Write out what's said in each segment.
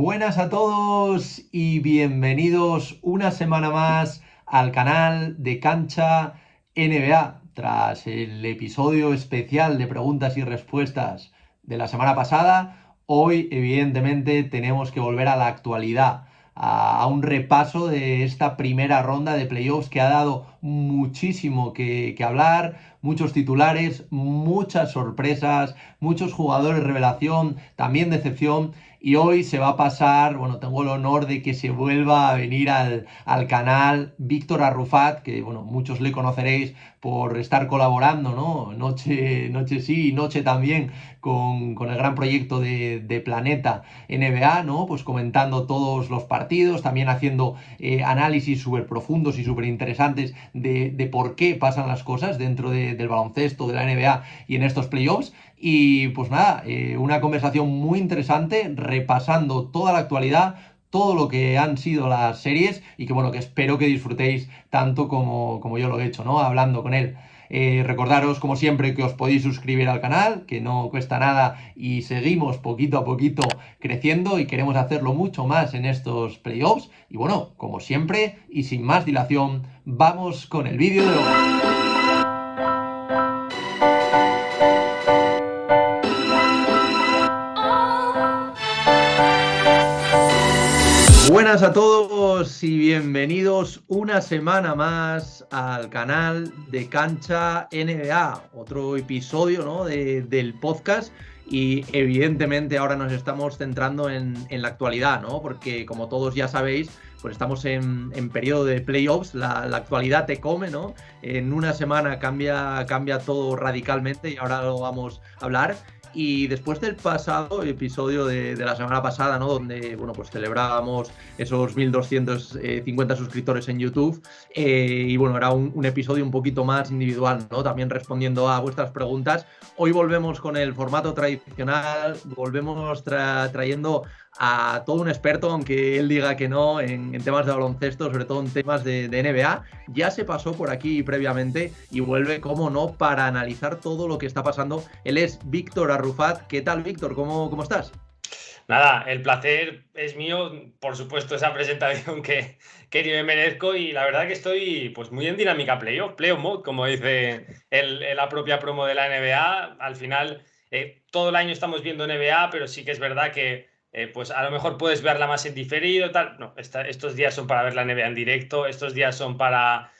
Buenas a todos y bienvenidos una semana más al canal de Cancha NBA. Tras el episodio especial de preguntas y respuestas de la semana pasada, hoy evidentemente tenemos que volver a la actualidad, a un repaso de esta primera ronda de playoffs que ha dado muchísimo que hablar, muchos titulares, muchas sorpresas, muchos jugadores revelación, también decepción. Y hoy se va a pasar, bueno, tengo el honor de que se vuelva a venir al canal Víctor Arrufat, que bueno, muchos le conoceréis por estar colaborando, ¿no? Noche sí y noche también con el gran proyecto de Planeta NBA, ¿no? Pues comentando todos los partidos, también haciendo análisis súper profundos y súper interesantes de por qué pasan las cosas dentro del baloncesto, de la NBA y en estos playoffs. Y pues nada, una conversación muy interesante, repasando toda la actualidad, todo lo que han sido las series y que bueno, que espero que disfrutéis tanto como yo lo he hecho, ¿no? Hablando con él. Recordaros, como siempre, que os podéis suscribir al canal, que no cuesta nada y seguimos poquito a poquito creciendo y queremos hacerlo mucho más en estos playoffs. Y bueno, como siempre y sin más dilación, vamos con el vídeo de hoy. Buenas a todos y bienvenidos una semana más al canal de Cancha NBA, otro episodio, ¿no? del podcast. Y evidentemente ahora nos estamos centrando en la actualidad, ¿no? Porque como todos ya sabéis, pues estamos en periodo de playoffs, la actualidad te come, ¿no? En una semana cambia todo radicalmente y ahora lo vamos a hablar. Y después del pasado episodio de la semana pasada, ¿no? Donde, bueno, pues celebrábamos esos 1.250 suscriptores en YouTube. Y bueno, era un episodio un poquito más individual, ¿no? También respondiendo a vuestras preguntas. Hoy volvemos con el formato tradicional, volvemos trayendo a todo un experto, aunque él diga que no, en temas de baloncesto, sobre todo en temas de NBA. Ya se pasó por aquí previamente y vuelve, como no, para analizar todo lo que está pasando. Él es Víctor Arrufat. ¿Qué tal, Víctor? ¿Cómo estás? Nada, el placer es mío, por supuesto, esa presentación que yo me merezco y la verdad que estoy pues muy en dinámica playoff mode, como dice la propia promo de la NBA. Al final, todo el año estamos viendo NBA, pero sí que es verdad que pues a lo mejor puedes verla más en diferido, tal. No, estos días son para ver la NBA en directo, estos días son para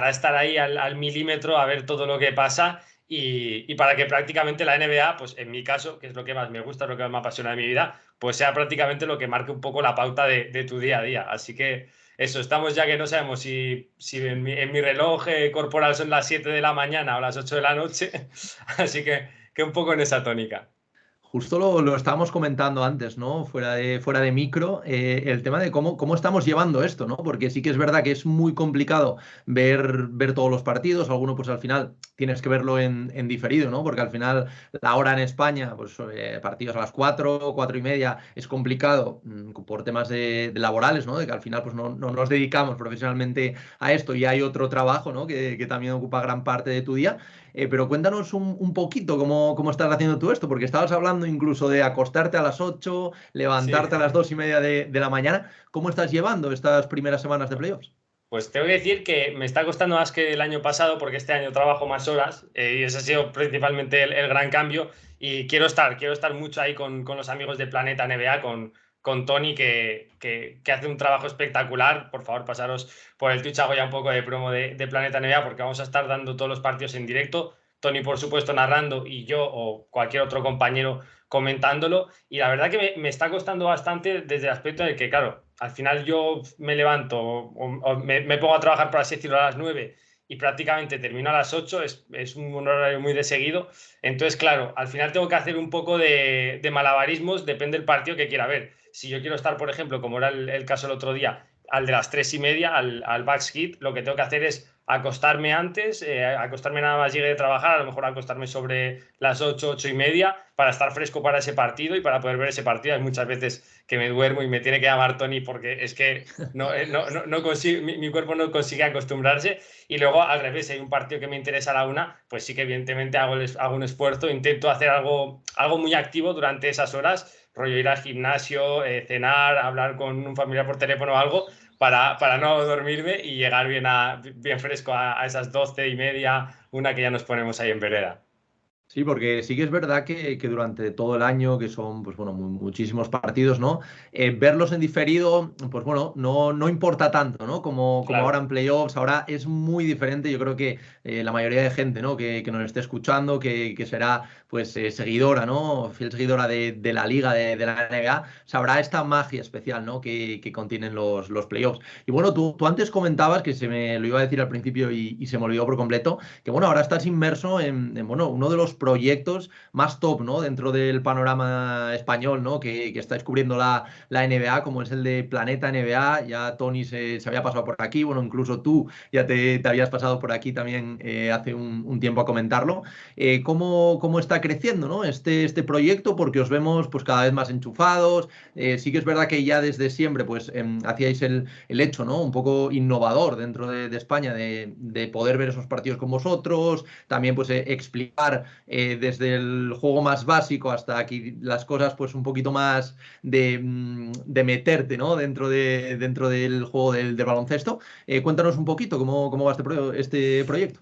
estar ahí al milímetro a ver todo lo que pasa. Y para que prácticamente la NBA, pues en mi caso, que es lo que más me gusta, lo que más me apasiona de mi vida, pues sea prácticamente lo que marque un poco la pauta de tu día a día. Así que eso, estamos ya que no sabemos si en mi reloj corporal son las 7 de la mañana o las 8 de la noche, así que un poco en esa tónica. Justo lo estábamos comentando antes, ¿no? Fuera de micro, el tema de cómo estamos llevando esto, ¿no? Porque sí que es verdad que es muy complicado ver todos los partidos, alguno pues al final tienes que verlo en diferido, ¿no? Porque al final la hora en España, pues partidos a las 4, 4:30, es complicado por temas de laborales, ¿no? De que al final pues no nos dedicamos profesionalmente a esto y hay otro trabajo, ¿no? Que también ocupa gran parte de tu día. Pero cuéntanos un poquito cómo estás haciendo tú esto, porque estabas hablando incluso de acostarte a las 8, Sí. levantarte a las 2:30 de la mañana. ¿Cómo estás llevando estas primeras semanas de playoffs? Pues tengo que decir que me está costando más que el año pasado porque este año trabajo más horas y ese ha sido principalmente el gran cambio y quiero estar mucho ahí con los amigos de Planeta NBA, con Tony que hace un trabajo espectacular. Por favor, pasaros por el Twitch, hago ya un poco de promo de Planeta NBA porque vamos a estar dando todos los partidos en directo. Tony, por supuesto, narrando y yo o cualquier otro compañero comentándolo. Y la verdad que me está costando bastante desde el aspecto de que, claro, al final yo me levanto o me pongo a trabajar, por así decirlo, a las 9 y prácticamente termino a las 8, es un horario muy de seguido. Entonces, claro, al final tengo que hacer un poco de malabarismos, depende del partido que quiera ver. Si yo quiero estar, por ejemplo, como era el caso el otro día, al de las 3:30, al Bucks Heat, lo que tengo que hacer es acostarme antes, acostarme nada más llegue de trabajar, a lo mejor acostarme sobre las 8, 8:30, para estar fresco para ese partido y para poder ver ese partido. Hay muchas veces que me duermo y me tiene que llamar Tony porque es que no consigo, mi cuerpo no consigue acostumbrarse. Y luego al revés, si hay un partido que me interesa a la una, pues sí que evidentemente hago un esfuerzo, intento hacer algo muy activo durante esas horas rollo ir al gimnasio, cenar, hablar con un familiar por teléfono o algo, para no dormirme y llegar bien fresco a esas 12:30, una que ya nos ponemos ahí en vereda. Sí, porque sí que es verdad que durante todo el año, que son pues bueno, muchísimos partidos, ¿no? Verlos en diferido, pues bueno, no importa tanto, ¿no? Como ahora Claro. en playoffs, ahora es muy diferente. Yo creo que la mayoría de gente, ¿no? Que nos esté escuchando, que será pues seguidora, ¿no? Fiel seguidora de la liga, de la NBA, sabrá esta magia especial, ¿no? Que contienen los playoffs. Y bueno, tú antes comentabas, que se me lo iba a decir al principio y se me olvidó por completo, que bueno, ahora estás inmerso bueno, uno de los proyectos más top, ¿no? Dentro del panorama español, ¿no? Que está descubriendo la NBA, como es el de Planeta NBA. Ya Tony se había pasado por aquí, bueno, incluso tú ya te habías pasado por aquí también hace un tiempo a comentarlo. ¿Cómo está creciendo, ¿no? Este proyecto, porque os vemos pues cada vez más enchufados. Sí que es verdad que ya desde siempre pues hacíais el hecho, ¿no? Un poco innovador dentro de España de poder ver esos partidos con vosotros, también pues explicar desde el juego más básico hasta aquí las cosas pues un poquito más de meterte, ¿no? Dentro del juego del baloncesto. Cuéntanos un poquito cómo va este proyecto.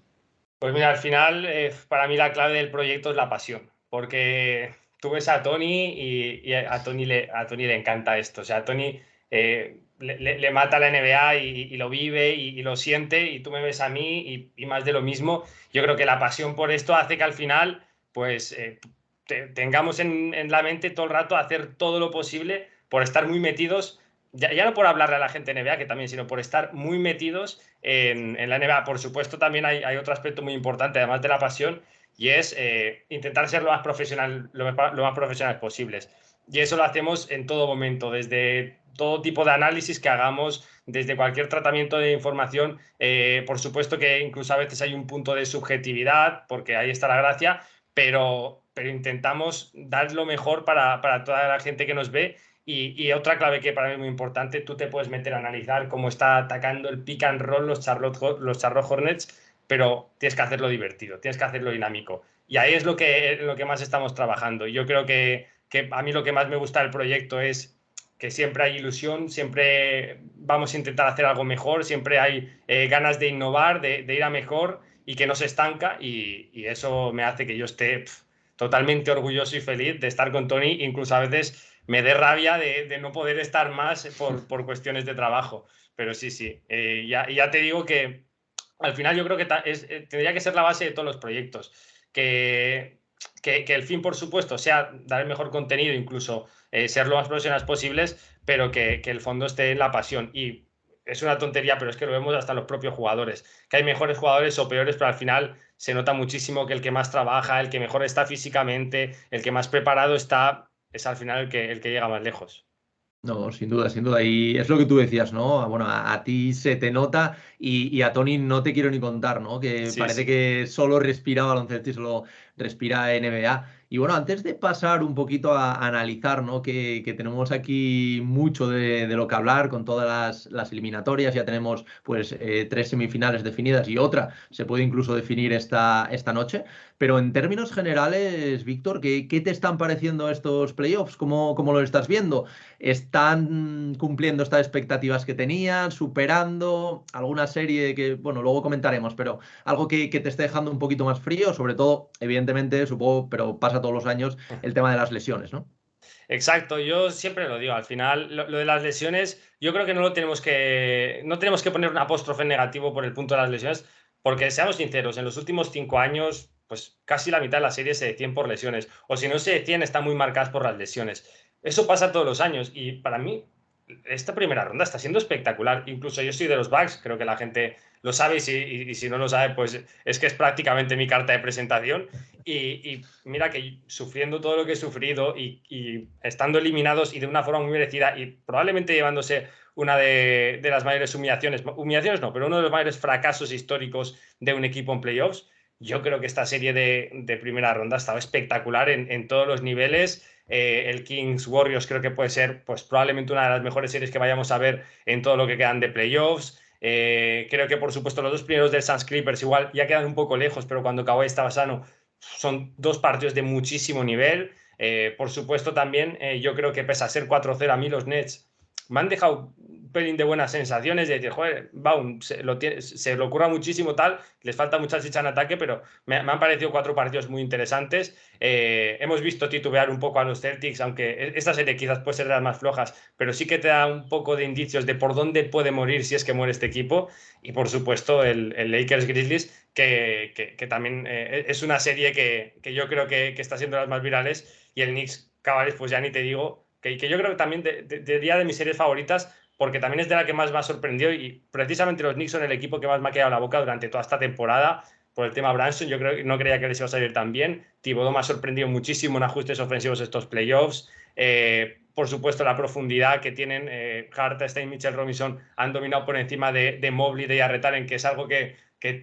Pues mira, al final, para mí la clave del proyecto es la pasión, porque tú ves a Tony y a Tony le encanta esto. O sea, a Tony le mata la NBA y lo vive y lo siente, y tú me ves a mí y más de lo mismo. Yo creo que la pasión por esto hace que al final, pues, tengamos en la mente todo el rato hacer todo lo posible por estar muy metidos. Ya no por hablarle a la gente de NBA, que también, sino por estar muy metidos en la NBA. Por supuesto, también hay otro aspecto muy importante, además de la pasión, y es intentar ser lo más profesionales posibles. Y eso lo hacemos en todo momento, desde todo tipo de análisis que hagamos, desde cualquier tratamiento de información. Por supuesto que incluso a veces hay un punto de subjetividad, porque ahí está la gracia, pero intentamos dar lo mejor para toda la gente que nos ve. Y otra clave que para mí es muy importante: tú te puedes meter a analizar cómo está atacando el pick and roll los Charlotte Hornets, pero tienes que hacerlo divertido, tienes que hacerlo dinámico. Y ahí es lo que más estamos trabajando. Yo creo que a mí lo que más me gusta del proyecto es que siempre hay ilusión, siempre vamos a intentar hacer algo mejor, siempre hay ganas de innovar, de ir a mejor, y que no se estanca, y eso me hace que yo esté totalmente orgulloso y feliz de estar con Tony. Incluso a veces me dé rabia de no poder estar más por cuestiones de trabajo. Pero sí, sí. Ya te digo que al final yo creo que tendría que ser la base de todos los proyectos. Que el fin, por supuesto, sea dar el mejor contenido, incluso ser lo más profesionales posibles, pero que el fondo esté en la pasión. Y es una tontería, pero es que lo vemos hasta los propios jugadores, que hay mejores jugadores o peores, pero al final se nota muchísimo que el que más trabaja, el que mejor está físicamente, el que más preparado está, es al final el que llega más lejos. No, sin duda, sin duda. Y es lo que tú decías, ¿no? Bueno, a ti se te nota y a Tony no te quiero ni contar, ¿no? Que Sí, parece sí. que solo respira baloncesto y solo respira NBA. Y bueno, antes de pasar un poquito a analizar, ¿no? Que tenemos aquí mucho de lo que hablar con todas las eliminatorias. Ya tenemos pues tres semifinales definidas y otra se puede incluso definir esta noche. Pero en términos generales, Víctor, ¿qué te están pareciendo estos playoffs? ¿Cómo lo estás viendo? ¿Están cumpliendo estas expectativas que tenían, superando alguna serie que, bueno, luego comentaremos, pero algo que te esté dejando un poquito más frío? Sobre todo, evidentemente, supongo, pero pasa todos los años, el tema de las lesiones, ¿no? Exacto, yo siempre lo digo. Al final, lo de las lesiones, yo creo que no tenemos que poner un apóstrofe negativo por el punto de las lesiones, porque seamos sinceros, en los últimos 5 años, pues casi la mitad de la serie se deciden por lesiones, o si no se deciden, están muy marcadas por las lesiones. Eso pasa todos los años, y para mí esta primera ronda está siendo espectacular. Incluso yo soy de los Bucks, creo que la gente lo sabe, y si no lo sabe, pues es que es prácticamente mi carta de presentación. Y mira que sufriendo todo lo que he sufrido y estando eliminados y de una forma muy merecida, y probablemente llevándose una de las mayores humillaciones no, pero uno de los mayores fracasos históricos de un equipo en playoffs. Yo creo que esta serie de primera ronda ha estado espectacular en todos los niveles. El Kings Warriors creo que puede ser pues probablemente una de las mejores series que vayamos a ver en todo lo que quedan de playoffs. Creo que por supuesto los dos primeros del Suns Clippers igual ya quedan un poco lejos, pero cuando Kawhi estaba sano son dos partidos de muchísimo nivel. Por supuesto también yo creo que pese a ser 4-0 a mí los Nets me han dejado un pelín de buenas sensaciones, de decir, joder, Baum se lo ocurra muchísimo tal, les falta mucha chicha en ataque, pero me han parecido 4 partidos muy interesantes. Hemos visto titubear un poco a los Celtics, aunque esta serie quizás puede ser de las más flojas, pero sí que te da un poco de indicios de por dónde puede morir si es que muere este equipo. Y por supuesto el Lakers Grizzlies, que también es una serie que yo creo que está siendo de las más virales, y el Knicks Cavaliers, pues ya ni te digo, que yo creo que también de mis series favoritas, porque también es de la que más me ha sorprendido, y precisamente los Knicks son el equipo que más me ha quedado en la boca durante toda esta temporada por el tema Branson. Yo creo que no creía que les iba a salir tan bien. Thibodeau me ha sorprendido muchísimo en ajustes ofensivos estos playoffs. Por supuesto, la profundidad que tienen Hartenstein y Mitchell Robinson han dominado por encima de Mobley, de Jarrett, que es algo que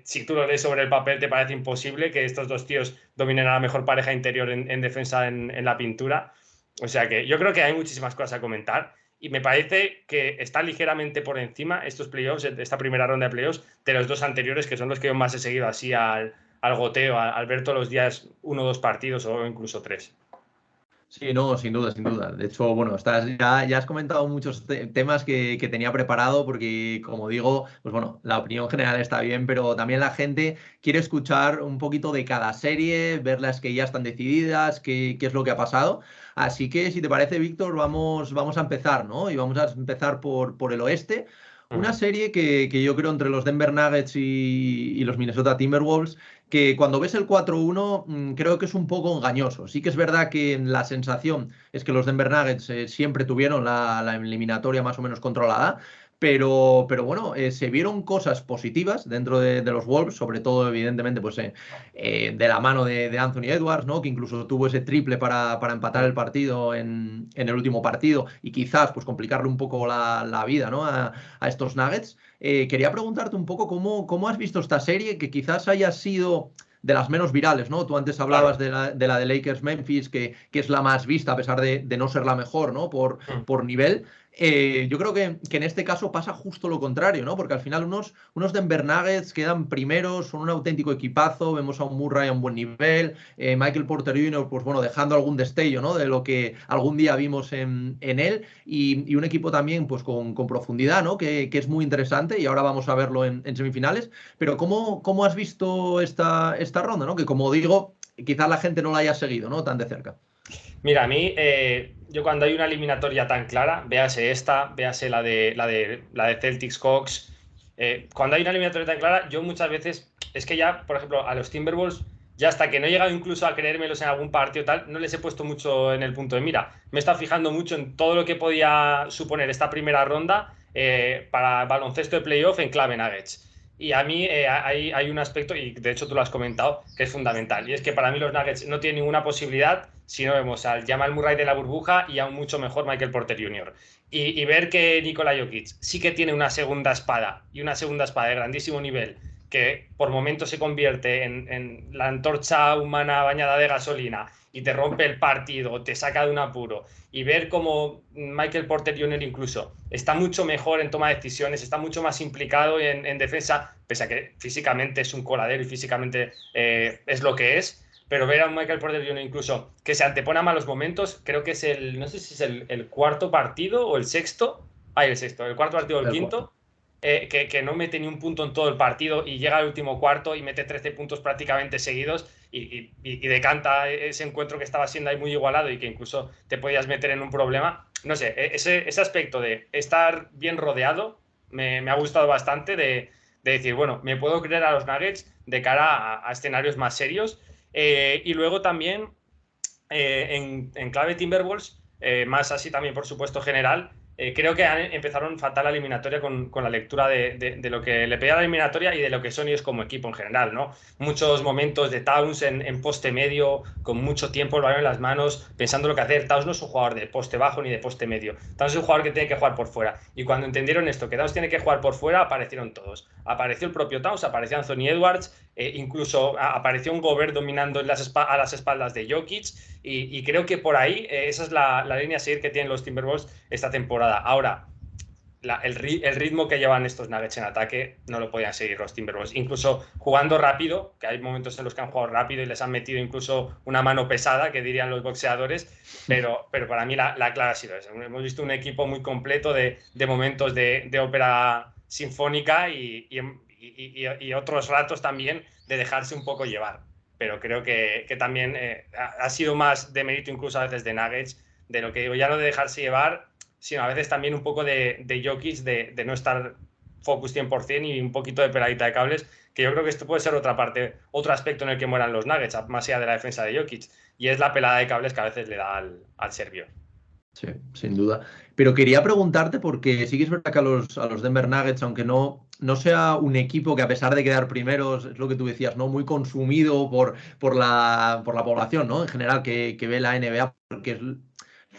si tú lo lees sobre el papel te parece imposible que estos dos tíos dominen a la mejor pareja interior en defensa en la pintura. O sea que yo creo que hay muchísimas cosas a comentar, y me parece que está ligeramente por encima estos playoffs, esta primera ronda de playoffs, de los dos anteriores, que son los que yo más he seguido así al goteo, al ver todos los días 1 o 2 partidos o incluso 3. Sí, no, sin duda, sin duda. De hecho, bueno, ya has comentado muchos temas que tenía preparado porque, como digo, pues bueno, la opinión general está bien, pero también la gente quiere escuchar un poquito de cada serie, ver las que ya están decididas, qué es lo que ha pasado. Así que, si te parece, Víctor, vamos a empezar, ¿no? Y vamos a empezar por el oeste. Una serie que yo creo entre los Denver Nuggets y los Minnesota Timberwolves, que cuando ves el 4-1 creo que es un poco engañoso. Sí que es verdad que la sensación es que los Denver Nuggets siempre tuvieron la eliminatoria más o menos controlada, pero bueno, se vieron cosas positivas dentro de los Wolves, sobre todo evidentemente pues, de la mano de Anthony Edwards, ¿no? Que incluso tuvo ese triple para empatar el partido en el último partido y quizás pues, complicarle un poco la vida, ¿no? a estos Nuggets. Quería preguntarte un poco cómo has visto esta serie, que quizás haya sido de las menos virales, ¿no? Tú antes hablabas Claro. de Lakers-Memphis, que es la más vista a pesar de no ser la mejor, ¿no? Por nivel. Yo creo que en este caso pasa justo lo contrario, ¿no? Porque al final unos Denver Nuggets quedan primeros, son un auténtico equipazo, vemos a un Murray a un buen nivel, Michael Porter Jr., pues bueno, dejando algún destello, ¿no? De lo que algún día vimos en él, y un equipo también pues con profundidad, ¿no? Que es muy interesante, y ahora vamos a verlo en semifinales. Pero ¿cómo has visto esta ronda, ¿no? Que como digo, quizás la gente no la haya seguido, ¿no? Tan de cerca. Mira, a mí, yo cuando hay una eliminatoria tan clara, véase esta, véase la de Celtics Hawks, cuando hay una eliminatoria tan clara, yo muchas veces, es que ya, por ejemplo, a los Timberwolves, ya hasta que no he llegado incluso a creérmelos en algún partido tal, no les he puesto mucho en el punto de mira. Me he estado fijando mucho en todo lo que podía suponer esta primera ronda para baloncesto de playoff en clave Nuggets. Y a mí hay un aspecto, y de hecho tú lo has comentado, que es fundamental. Y es que para mí los Nuggets no tienen ninguna posibilidad si no vemos al Jamal Murray de la burbuja y a un mucho mejor Michael Porter Jr. Y ver que Nikola Jokic sí que tiene una segunda espada, y una segunda espada de grandísimo nivel, que por momentos se convierte en la antorcha humana bañada de gasolina y te rompe el partido, te saca de un apuro, y ver cómo Michael Porter Jr. incluso está mucho mejor en toma de decisiones, está mucho más implicado en defensa, pese a que físicamente es un coladero y físicamente es lo que es. Pero ver a un Michael Porter Jr. incluso que se antepone a malos momentos, creo que es no sé si es el cuarto partido o el sexto, el cuarto partido o el El cuarto. quinto, que no mete ni un punto en todo el partido y llega al último cuarto y mete 13 puntos prácticamente seguidos y decanta ese encuentro que estaba siendo ahí muy igualado y que incluso te podías meter en un problema. No sé, ese aspecto de estar bien rodeado me ha gustado bastante, de decir, bueno, me puedo creer a los Nuggets de cara a escenarios más serios. Y luego también en clave Timberwolves, más así también por supuesto general, creo que empezaron fatal la eliminatoria con la lectura de lo que le pedía la eliminatoria y de lo que son ellos como equipo en general, ¿no? Muchos momentos de Towns en poste medio, con mucho tiempo el balón en las manos, pensando lo que hacer. Towns no es un jugador de poste bajo ni de poste medio. Towns es un jugador que tiene que jugar por fuera. Y cuando entendieron esto, que Towns tiene que jugar por fuera, aparecieron todos. Apareció el propio Towns, apareció Anthony Edwards, incluso apareció un Gobert dominando a las espaldas de Jokic, y creo que por ahí esa es la línea a seguir que tienen los Timberwolves esta temporada. Ahora, el ritmo que llevan estos Nuggets en ataque no lo podían seguir los Timberwolves. Incluso jugando rápido, que hay momentos en los que han jugado rápido y les han metido incluso una mano pesada, que dirían los boxeadores, pero para mí la clave ha sido eso. Hemos visto un equipo muy completo de momentos de ópera sinfónica y otros ratos también de dejarse un poco llevar. Pero creo que también ha sido más de mérito incluso a veces de Nuggets, de lo que digo, ya no de dejarse llevar, sino a veces también un poco de Jokic, de no estar focus 100% y un poquito de peladita de cables, que yo creo que esto puede ser otra parte, otro aspecto en el que mueran los Nuggets, más allá de la defensa de Jokic, y es la pelada de cables que a veces le da al serbio. Sí, sin duda. Pero quería preguntarte, porque sí que es verdad que a los Denver Nuggets, aunque no sea un equipo que a pesar de quedar primeros, es lo que tú decías, ¿no? Muy consumido por la población, ¿no? En general, que ve la NBA, porque es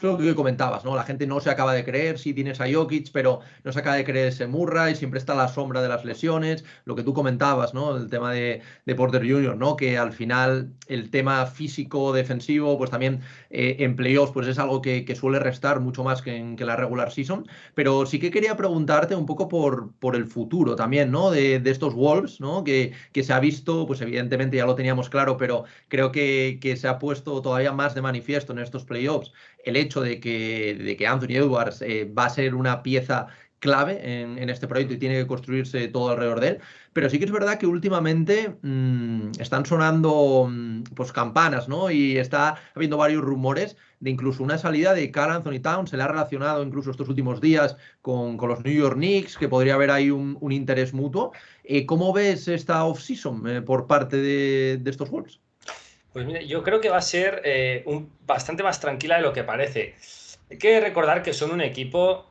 lo que comentabas, ¿no? La gente no se acaba de creer, sí tienes a Jokic, pero no se acaba de creer ese Murray, siempre está a la sombra de las lesiones, lo que tú comentabas, ¿no? El tema de Porter Jr., ¿no? Que al final el tema físico defensivo, pues también en playoffs, pues es algo que suele restar mucho más que la regular season. Pero sí que quería preguntarte un poco por el futuro también, ¿no? De estos Wolves, ¿no? Que se ha visto, pues evidentemente ya lo teníamos claro, pero creo que se ha puesto todavía más de manifiesto en estos playoffs el hecho de que Anthony Edwards va a ser una pieza clave en este proyecto y tiene que construirse todo alrededor de él. Pero sí que es verdad que últimamente están sonando pues campanas, ¿no? Y está habiendo varios rumores de incluso una salida de Karl Anthony Towns. Se le ha relacionado incluso estos últimos días con los New York Knicks, que podría haber ahí un interés mutuo. ¿Cómo ves esta off-season por parte de estos Wolves? Pues mira, yo creo que va a ser bastante más tranquila de lo que parece. Hay que recordar que son un equipo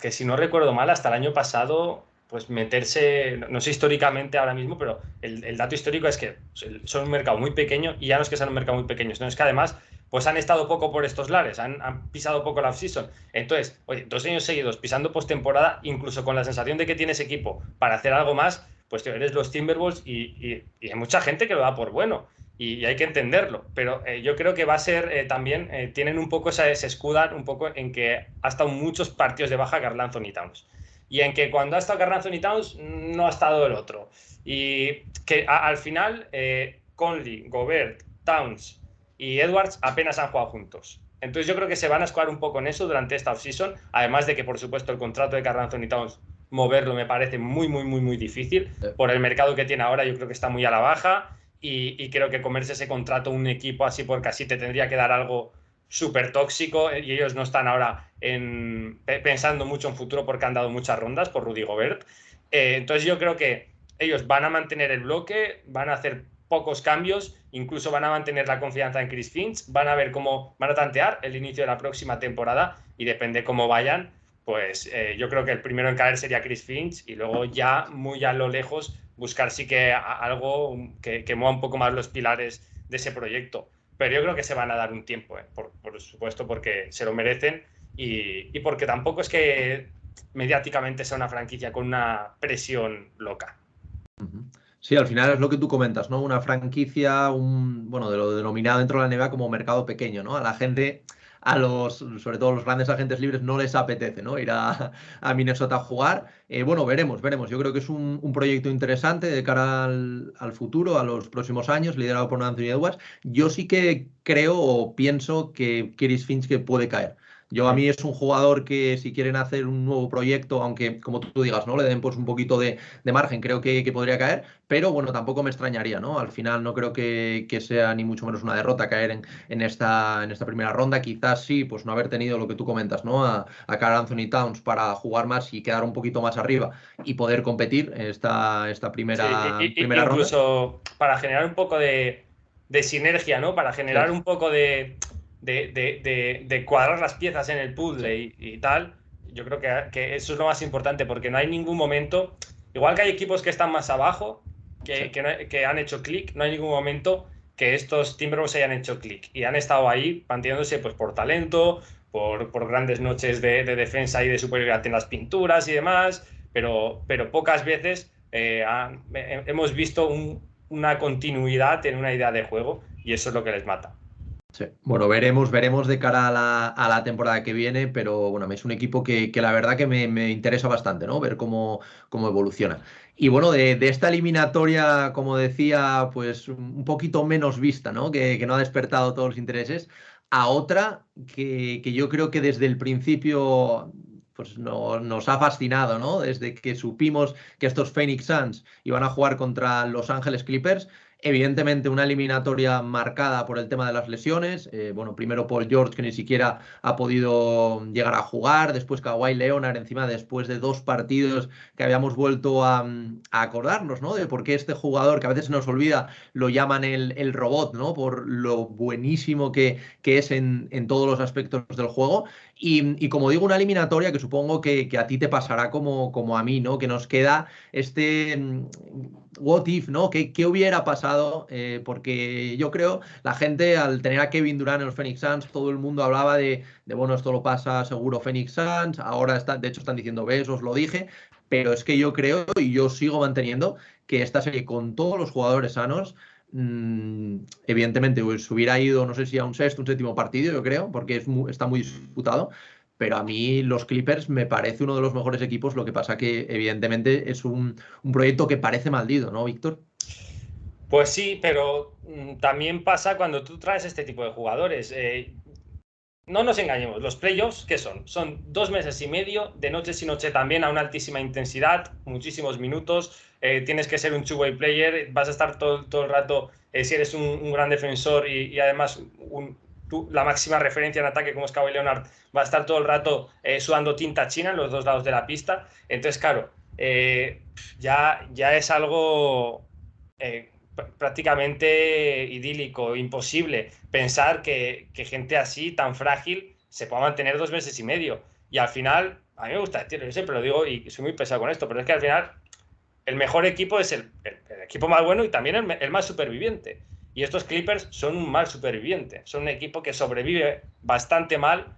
que, si no recuerdo mal, hasta el año pasado, pues meterse, no sé históricamente ahora mismo, pero el dato histórico es que son un mercado muy pequeño, y ya no es que sean un mercado muy pequeño, sino es que además pues han estado poco por estos lares, han pisado poco la off-season. Entonces, oye, 2 años seguidos pisando postemporada, incluso con la sensación de que tienes equipo para hacer algo más, pues tío, eres los Timberwolves y hay mucha gente que lo da por bueno. Y hay que entenderlo, pero yo creo que va a ser también, tienen un poco, se escudan un poco en que ha estado muchos partidos de baja Karl Anthony Towns, y en que cuando ha estado Karl Anthony Towns no ha estado el otro, y que al final Conley, Gobert, Towns y Edwards apenas han jugado juntos. Entonces yo creo que se van a escudar un poco en eso durante esta offseason, además de que por supuesto el contrato de Karl Anthony Towns moverlo me parece muy, muy, muy, muy difícil por el mercado que tiene ahora. Yo creo que está muy a la baja. Y creo que comerse ese contrato un equipo así por casi te tendría que dar algo súper tóxico, y ellos no están ahora pensando mucho en futuro porque han dado muchas rondas por Rudy Gobert. Entonces yo creo que ellos van a mantener el bloque, van a hacer pocos cambios, incluso van a mantener la confianza en Chris Finch, van a ver cómo van a tantear el inicio de la próxima temporada, y depende cómo vayan, pues yo creo que el primero en caer sería Chris Finch, y luego ya muy a lo lejos buscar sí que algo que mueva un poco más los pilares de ese proyecto. Pero yo creo que se van a dar un tiempo, por supuesto, porque se lo merecen, y porque tampoco es que mediáticamente sea una franquicia con una presión loca. Sí, al final es lo que tú comentas, ¿no? Una franquicia, bueno, de lo denominado dentro de la NBA como mercado pequeño, ¿no? A la gente, sobre todo los grandes agentes libres, no les apetece, ¿no? Ir a Minnesota a jugar. Bueno, veremos. Yo creo que es un proyecto interesante de cara al futuro, a los próximos años, liderado por Anthony Edwards. Yo sí que creo o pienso que Chris Finch que puede caer. A mí es un jugador que, si quieren hacer un nuevo proyecto, aunque como tú digas, ¿no? Le den pues un poquito de margen, creo que podría caer. Pero bueno, tampoco me extrañaría, ¿no? Al final no creo que sea ni mucho menos una derrota caer en esta primera ronda. Quizás sí, pues no haber tenido lo que tú comentas, ¿no? A Karl Anthony Towns para jugar más y quedar un poquito más arriba y poder competir en esta Sí, primera ronda. incluso para generar un poco de sinergia, ¿no? Para Sí, generar un poco de cuadrar las piezas en el sí, puzzle y tal. Yo creo que eso es lo más importante, porque no hay ningún momento, igual que hay equipos que están más abajo, sí. que han hecho clic, no hay ningún momento que estos Timberwolves hayan hecho clic y han estado ahí manteniéndose pues por talento, por grandes noches de defensa y de superioridad en las pinturas y demás, pero pocas veces hemos visto una continuidad en una idea de juego, y eso es lo que les mata. Sí. Bueno, veremos de cara a la temporada que viene, pero bueno, es un equipo que la verdad que me interesa bastante, ¿no? Ver cómo evoluciona. Y bueno, de esta eliminatoria, como decía, pues un poquito menos vista, ¿no? Que no ha despertado todos los intereses, a otra que yo creo que desde el principio pues nos ha fascinado, ¿no? Desde que supimos que estos Phoenix Suns iban a jugar contra Los Ángeles Clippers. Evidentemente, una eliminatoria marcada por el tema de las lesiones. Bueno, primero Paul George, que ni siquiera ha podido llegar a jugar. Después Kawhi Leonard, encima después de 2 partidos que habíamos vuelto a acordarnos, ¿no? De por qué este jugador, que a veces se nos olvida, lo llaman el robot, ¿no? Por lo buenísimo que es en todos los aspectos del juego. Y como digo, una eliminatoria que supongo que a ti te pasará como a mí, ¿no? Que nos queda este what if, ¿no? ¿Qué hubiera pasado? Porque yo creo, la gente al tener a Kevin Durant en los Phoenix Suns, todo el mundo hablaba bueno, esto lo pasa seguro Phoenix Suns, ahora de hecho están diciendo, ves, os lo dije, pero es que yo creo y yo sigo manteniendo que esta serie con todos los jugadores sanos, evidentemente pues, hubiera ido, no sé si a un sexto, un séptimo partido, yo creo, porque está muy disputado. Pero a mí los Clippers me parece uno de los mejores equipos, lo que pasa que evidentemente es un proyecto que parece maldito, ¿no, Víctor? Pues sí, pero también pasa cuando tú traes este tipo de jugadores. No nos engañemos, los playoffs, ¿qué son? Son 2 meses y medio de noche y noche también a una altísima intensidad, muchísimos minutos. Tienes que ser un two-way player, vas a estar todo el rato, si eres un gran defensor y además la máxima referencia en ataque como es Kawhi Leonard, va a estar todo el rato sudando tinta china en los dos lados de la pista. Entonces, claro, ya es algo prácticamente idílico, imposible pensar que gente así, tan frágil, se pueda mantener 2 meses y medio. Y al final, a mí me gusta decirlo, yo siempre lo digo y soy muy pesado con esto, pero es que al final el mejor equipo es el equipo más bueno y también el más superviviente. Y estos Clippers son un mal superviviente, son un equipo que sobrevive bastante mal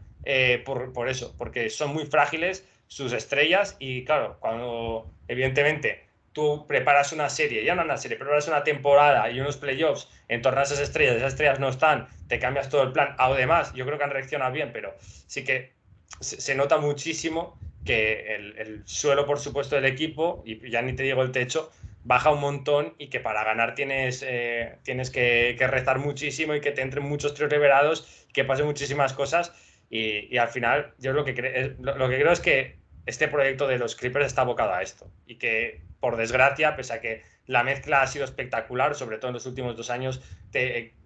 por eso, porque son muy frágiles sus estrellas y claro, cuando evidentemente tú preparas una serie, ya no una serie, preparas una temporada y unos playoffs en torno a esas estrellas no están, te cambias todo el plan. Además, yo creo que han reaccionado bien, pero sí que se nota muchísimo que el suelo, por supuesto, del equipo, y ya ni te digo el techo, baja un montón y que para ganar tienes que rezar muchísimo y que te entren muchos tiros liberados, que pasen muchísimas cosas y al final yo lo que creo es que este proyecto de los Clippers está abocado a esto y que por desgracia, pese a que la mezcla ha sido espectacular, sobre todo en los últimos 2 años,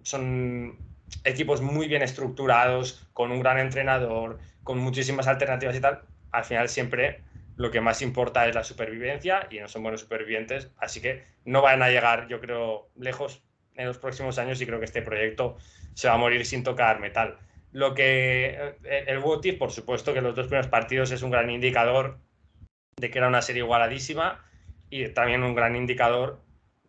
son equipos muy bien estructurados, con un gran entrenador, con muchísimas alternativas y tal, al final siempre lo que más importa es la supervivencia y no son buenos supervivientes, así que no van a llegar, yo creo, lejos en los próximos años y creo que este proyecto se va a morir sin tocar metal. El what if, por supuesto que los 2 primeros partidos es un gran indicador de que era una serie igualadísima y también un gran indicador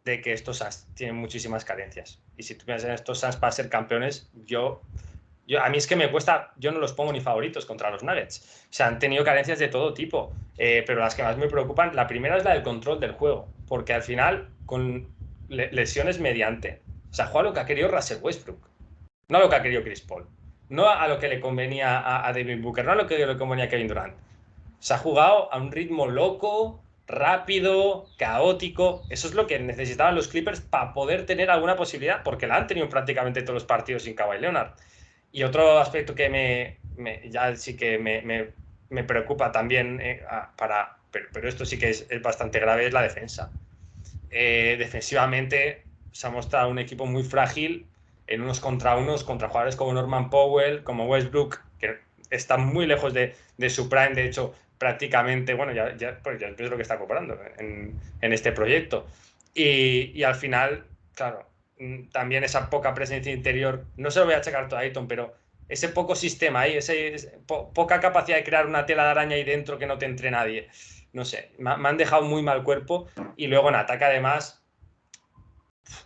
de que estos Suns tienen muchísimas carencias. Y si tú piensas en estos Suns para ser campeones, a mí es que me cuesta, yo no los pongo ni favoritos contra los Nuggets. O sea, han tenido carencias de todo tipo, pero las que más me preocupan, la primera es la del control del juego, porque al final, con lesiones mediante, o sea, juega lo que ha querido Russell Westbrook, no a lo que ha querido Chris Paul, no a lo que le convenía a David Booker, no a lo que le convenía a Kevin Durant. Se ha jugado a un ritmo loco, rápido, caótico. Eso es lo que necesitaban los Clippers para poder tener alguna posibilidad, porque la han tenido en prácticamente todos los partidos sin Kawhi Leonard. Y otro aspecto que ya sí que me preocupa también, pero esto sí que es bastante grave, es la defensa. Defensivamente se ha mostrado un equipo muy frágil en unos contra jugadores como Norman Powell, como Westbrook, que están muy lejos de su prime, de hecho, prácticamente, bueno, pues ya es lo que está cobrando en este proyecto. Y al final, claro, también esa poca presencia interior, no se lo voy a achacar todo a Ayton, pero ese poco sistema ahí, poca capacidad de crear una tela de araña ahí dentro que no te entre nadie. No sé, me han dejado muy mal cuerpo y luego en ataque además,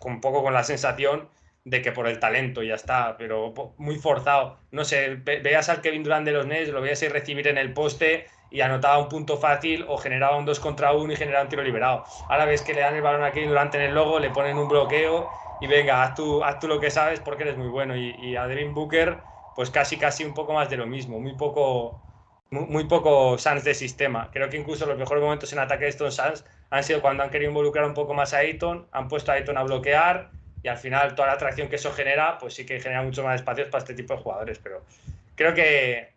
un poco con la sensación de que por el talento ya está, pero muy forzado. No sé, veías al Kevin Durant de los Nets, lo veías ir recibir en el poste y anotaba un punto fácil o generaba un 2 contra 1 y generaba un tiro liberado. Ahora ves que le dan el balón a Kevin Durant en el logo, le ponen un bloqueo y venga, haz tú lo que sabes porque eres muy bueno. Y a Devin Booker, pues casi un poco más de lo mismo, muy poco Suns de sistema. Creo que incluso los mejores momentos en ataque de estos Suns han sido cuando han querido involucrar un poco más a Ayton, han puesto a Ayton a bloquear y al final toda la atracción que eso genera, pues sí que genera mucho más espacios para este tipo de jugadores. Pero creo que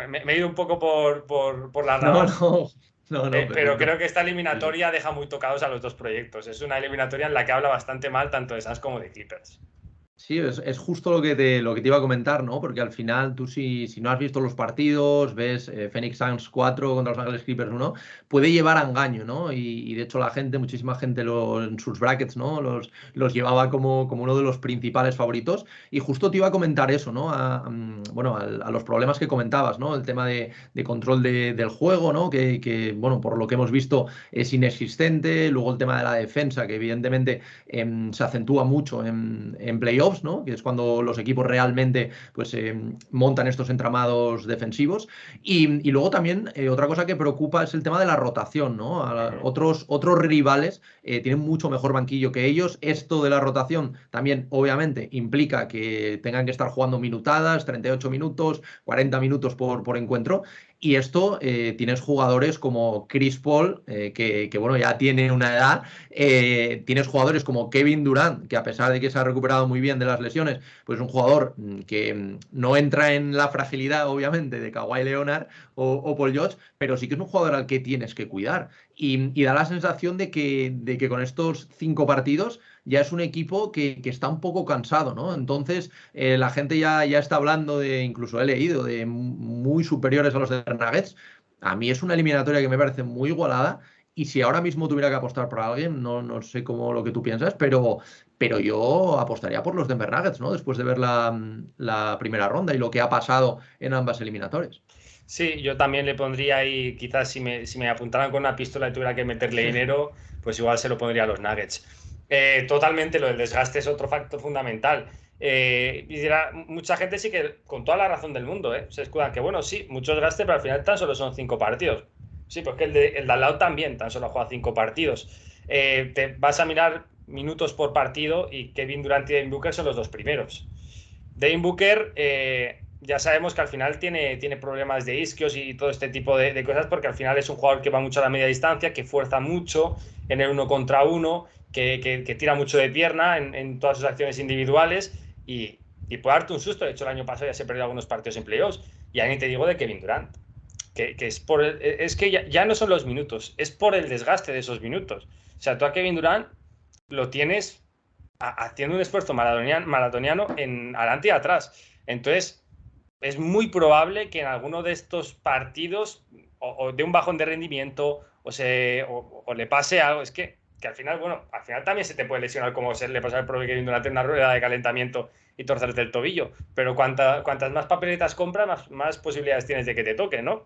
me he ido un poco por las No, ramas, no, no, pero perfecto. creo que esta Sí, sí. eliminatoria deja muy tocados a los dos proyectos. Es una eliminatoria en la que habla bastante mal tanto de Suns como de Clippers. Sí, es justo lo que te iba a comentar, ¿no? Porque al final tú si no has visto los partidos, ves Phoenix Suns 4 contra Los Ángeles Clippers 1, puede llevar a engaño, ¿no? Y de hecho la gente, muchísima gente en sus brackets, ¿no? Los llevaba como uno de los principales favoritos. Y justo te iba a comentar eso, ¿no? Bueno, a los problemas que comentabas, ¿no? El tema de control del juego, ¿no? Bueno, por lo que hemos visto es inexistente. Luego el tema de la defensa, que evidentemente se acentúa mucho en playoffs, ¿no? Que es cuando los equipos realmente pues, montan estos entramados defensivos. Y luego también otra cosa que preocupa es el tema de la rotación, ¿no? Otros rivales tienen mucho mejor banquillo que ellos. Esto de la rotación también, obviamente, implica que tengan que estar jugando minutadas, 38 minutos, 40 minutos por encuentro. Y esto tienes jugadores como Chris Paul, bueno, ya tiene una edad. Tienes jugadores como Kevin Durant, que a pesar de que se ha recuperado muy bien de las lesiones, pues es un jugador que no entra en la fragilidad, obviamente, de Kawhi Leonard o Paul George, pero sí que es un jugador al que tienes que cuidar. Y da la sensación de que con estos 5 partidos ya es un equipo que está un poco cansado, ¿no? Entonces, la gente ya está hablando de, incluso he leído, de muy superiores a los de Nuggets. A mí es una eliminatoria que me parece muy igualada y si ahora mismo tuviera que apostar por alguien, no sé cómo lo que tú piensas, pero yo apostaría por los Denver Nuggets, ¿no? Después de ver la primera ronda y lo que ha pasado en ambas eliminatorias. Sí, yo también le pondría ahí, quizás si me apuntaran con una pistola y tuviera que meterle dinero, pues igual se lo pondría a los Nuggets. Totalmente, lo del desgaste es otro factor fundamental. Y dirá, mucha gente sí que, con toda la razón del mundo, se escudan que, bueno, sí, mucho desgaste, pero al final tan solo son 5 partidos. Sí, porque el de al lado también tan solo ha jugado 5 partidos. Te vas a mirar minutos por partido y Kevin Durant y Devin Booker son los dos primeros. Devin Booker, ya sabemos que al final tiene problemas de isquios y todo este tipo de cosas, porque al final es un jugador que va mucho a la media distancia, que fuerza mucho en el 1 contra 1, que tira mucho de pierna en todas sus acciones individuales y puede darte un susto. De hecho, el año pasado ya se perdió algunos partidos en playoffs. Y ahí te digo de Kevin Durant, que es que ya no son los minutos, es por el desgaste de esos minutos. O sea, tú a Kevin Durant lo tienes haciendo un esfuerzo maratoniano en adelante y atrás. Entonces, es muy probable que en alguno de estos partidos o de un bajón de rendimiento o le pase algo. Es que al final, bueno, al final también se te puede lesionar como se le pasa al propio Kevin durante una rueda de calentamiento y torcerte el tobillo. Pero cuantas más papeletas compras, más posibilidades tienes de que te toque, ¿no?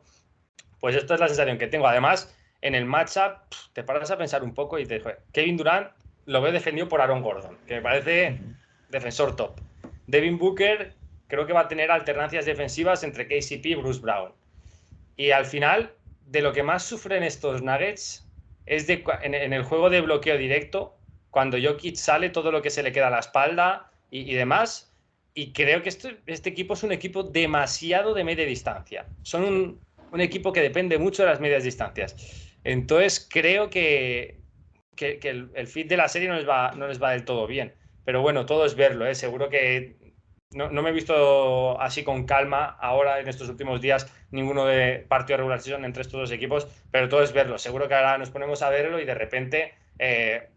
Pues esto es la sensación que tengo. Además, en el matchup te paras a pensar un poco y te dices, Kevin Durant lo veo defendido por Aaron Gordon, que me parece Ujú. defensor top. Devin Booker creo que va a tener alternancias defensivas entre KCP y Bruce Brown. Y al final, de lo que más sufren estos Nuggets es en el juego de bloqueo directo, cuando Jokic sale, todo lo que se le queda a la espalda y demás. Y creo que este equipo es un equipo demasiado de media distancia. Son Sí. un equipo que depende mucho de las medias distancias. Entonces creo que el fit de la serie no les va del todo bien. Pero bueno, todo es verlo, ¿eh? Seguro que no me he visto así con calma ahora en estos últimos días ninguno de partido de regulación entre estos dos equipos, pero todo es verlo. Seguro que ahora nos ponemos a verlo y de repente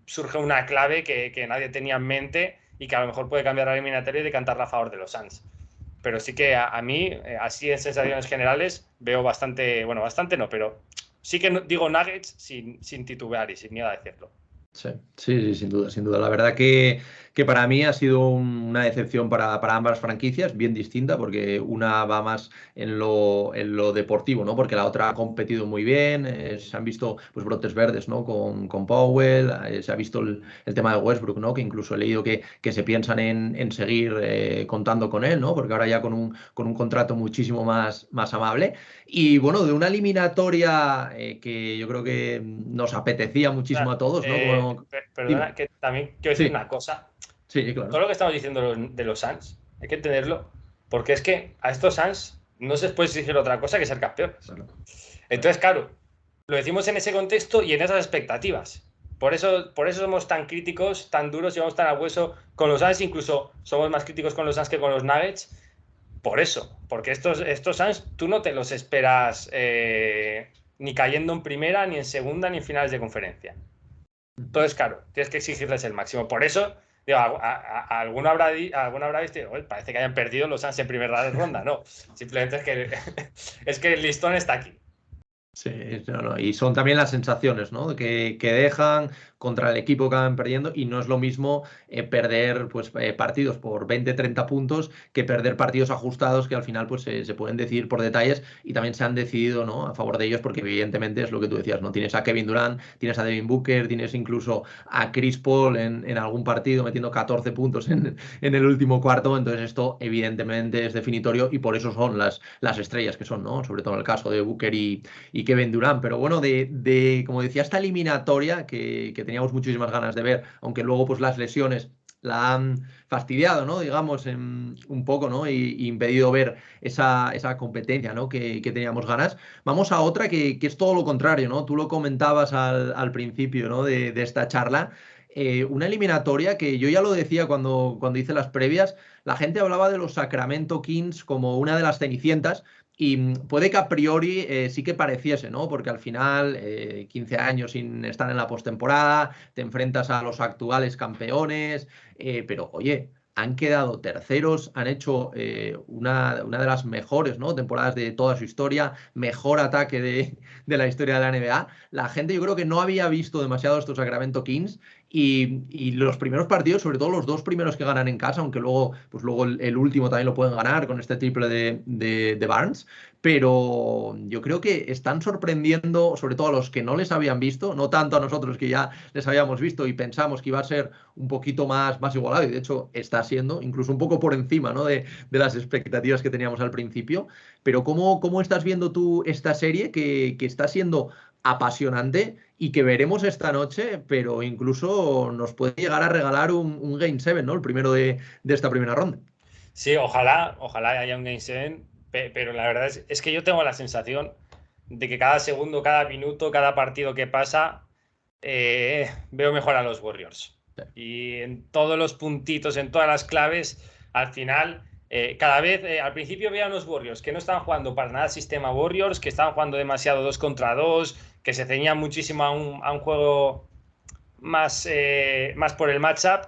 surge una clave que nadie tenía en mente y que a lo mejor puede cambiar la eliminatoria y decantarla a favor de los Suns. Pero sí que a mí, así en sensaciones generales, veo bastante, bueno, bastante no, pero sí que digo Nuggets sin titubear y sin miedo a decirlo. Sí, sí, sí, sin duda, sin duda. La verdad que que para mí ha sido una decepción para ambas franquicias, bien distinta, porque una va más en lo deportivo, ¿no? Porque la otra ha competido muy bien, se han visto pues brotes verdes, ¿no? Con Powell, se ha visto el tema de Westbrook, ¿no? Que incluso he leído que se piensan en seguir contando con él, ¿no? Porque ahora ya con un contrato muchísimo más amable. Y bueno, de una eliminatoria que yo creo que nos apetecía muchísimo a todos, ¿no? Como... Perdona, Dime. que también quiero decir Sí, una cosa. sí, Todo claro. lo que estamos diciendo de los Suns, hay que entenderlo, porque es que a estos Suns no se les puede exigir otra cosa que ser campeones. Claro, claro. Entonces, claro, lo decimos en ese contexto y en esas expectativas. Por eso somos tan críticos, tan duros y vamos tan a hueso con los Suns, incluso somos más críticos con los Suns que con los Nuggets. Por eso, porque estos Suns tú no te los esperas ni cayendo en primera, ni en segunda, ni en finales de conferencia. Entonces, claro, tienes que exigirles el máximo. Por eso, digo, alguno habrá visto, "Oye, parece que hayan perdido los Suns en primera ronda". No, simplemente es que, es que el listón está aquí. Sí, no, no. Y son también las sensaciones, ¿no? Que dejan contra el equipo que van perdiendo y no es lo mismo perder pues, partidos por 20, 30 puntos que perder partidos ajustados que al final pues, se pueden decidir por detalles y también se han decidido, ¿no? A favor de ellos porque evidentemente es lo que tú decías, ¿no? Tienes a Kevin Durant, tienes a Devin Booker, tienes incluso a Chris Paul en algún partido metiendo 14 puntos en el último cuarto, entonces esto evidentemente es definitorio y por eso son las estrellas que son, ¿no? Sobre todo en el caso de Booker y Kevin Durant. Pero bueno, como decía, esta eliminatoria que teníamos muchísimas ganas de ver, aunque luego pues las lesiones la han fastidiado, ¿no? Digamos, un poco, ¿no? Y impedido ver esa competencia, ¿no? Que teníamos ganas. Vamos a otra que es todo lo contrario, ¿no? Tú lo comentabas al principio, ¿no? De esta charla. Una eliminatoria que yo ya lo decía cuando hice las previas, la gente hablaba de los Sacramento Kings como una de las cenicientas, y puede que a priori sí que pareciese, ¿no? Porque al final, 15 años sin estar en la postemporada, te enfrentas a los actuales campeones, pero oye, han quedado terceros, han hecho una de las mejores, ¿no? Temporadas de toda su historia, mejor ataque de la historia de la NBA. La gente yo creo que no había visto demasiado estos Sacramento Kings y los primeros partidos, sobre todo los dos primeros que ganan en casa, aunque luego el último también lo pueden ganar con este triple de Barnes, pero yo creo que están sorprendiendo sobre todo a los que no les habían visto, no tanto a nosotros que ya les habíamos visto y pensamos que iba a ser un poquito más igualado, y de hecho está siendo incluso un poco por encima, ¿no? de las expectativas que teníamos al principio. Pero ¿cómo estás viendo tú esta serie que está siendo apasionante y que veremos esta noche, pero incluso nos puede llegar a regalar un Game 7, ¿no? El primero de esta primera ronda. Sí, ojalá haya un Game 7, pero la verdad es que yo tengo la sensación de que cada segundo, cada minuto, cada partido que pasa, veo mejor a los Warriors. Y en todos los puntitos, en todas las claves, al final, cada vez, al principio veía a unos Warriors que no estaban jugando para nada sistema Warriors, que estaban jugando demasiado 2 contra 2, que se ceñían muchísimo a un juego más por el matchup.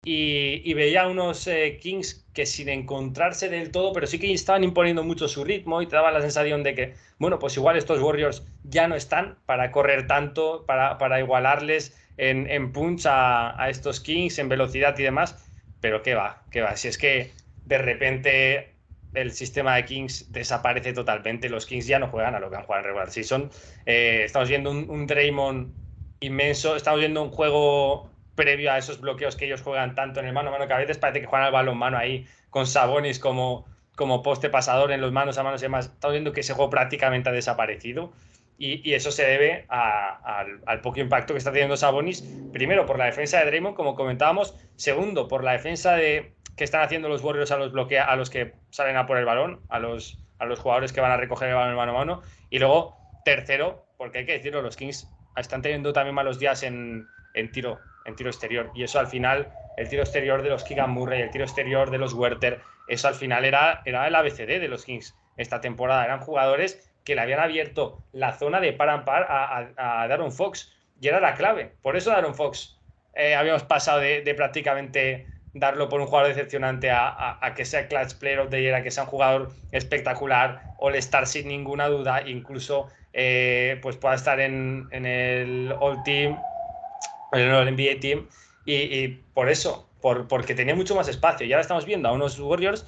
Y veía unos Kings que sin encontrarse del todo, pero sí que estaban imponiendo mucho su ritmo y te daba la sensación de que, bueno, pues igual estos Warriors ya no están para correr tanto, para igualarles en punch a estos Kings, en velocidad y demás, pero qué va. Si es que de repente el sistema de Kings desaparece totalmente, los Kings ya no juegan a lo que han jugado en regular season. Estamos viendo un Draymond inmenso, estamos viendo un juego previo a esos bloqueos que ellos juegan tanto en el mano a mano, que a veces parece que juegan al balonmano ahí con Sabonis como poste pasador en los manos a manos y demás. Estamos viendo que ese juego prácticamente ha desaparecido y eso se debe al poco impacto que está teniendo Sabonis, primero por la defensa de Draymond, como comentábamos, segundo por la defensa que están haciendo los Warriors a los que salen a por el balón, a los jugadores que van a recoger el balón en mano a mano, y luego tercero, porque hay que decirlo, los Kings están teniendo también malos días en tiro exterior, y eso al final, el tiro exterior de los Keegan Murray, el tiro exterior de los Werther, eso al final era el ABCD de los Kings esta temporada. Eran jugadores que le habían abierto la zona de par a par a De'Aaron Fox, y era la clave. Por eso De'Aaron Fox habíamos pasado de prácticamente darlo por un jugador decepcionante a que sea Clutch Player of the Year, a que sea un jugador espectacular, All-Star sin ninguna duda, incluso pues pueda estar en el All Team, en el NBA Team, y por eso porque tenía mucho más espacio. Y ahora estamos viendo a unos Warriors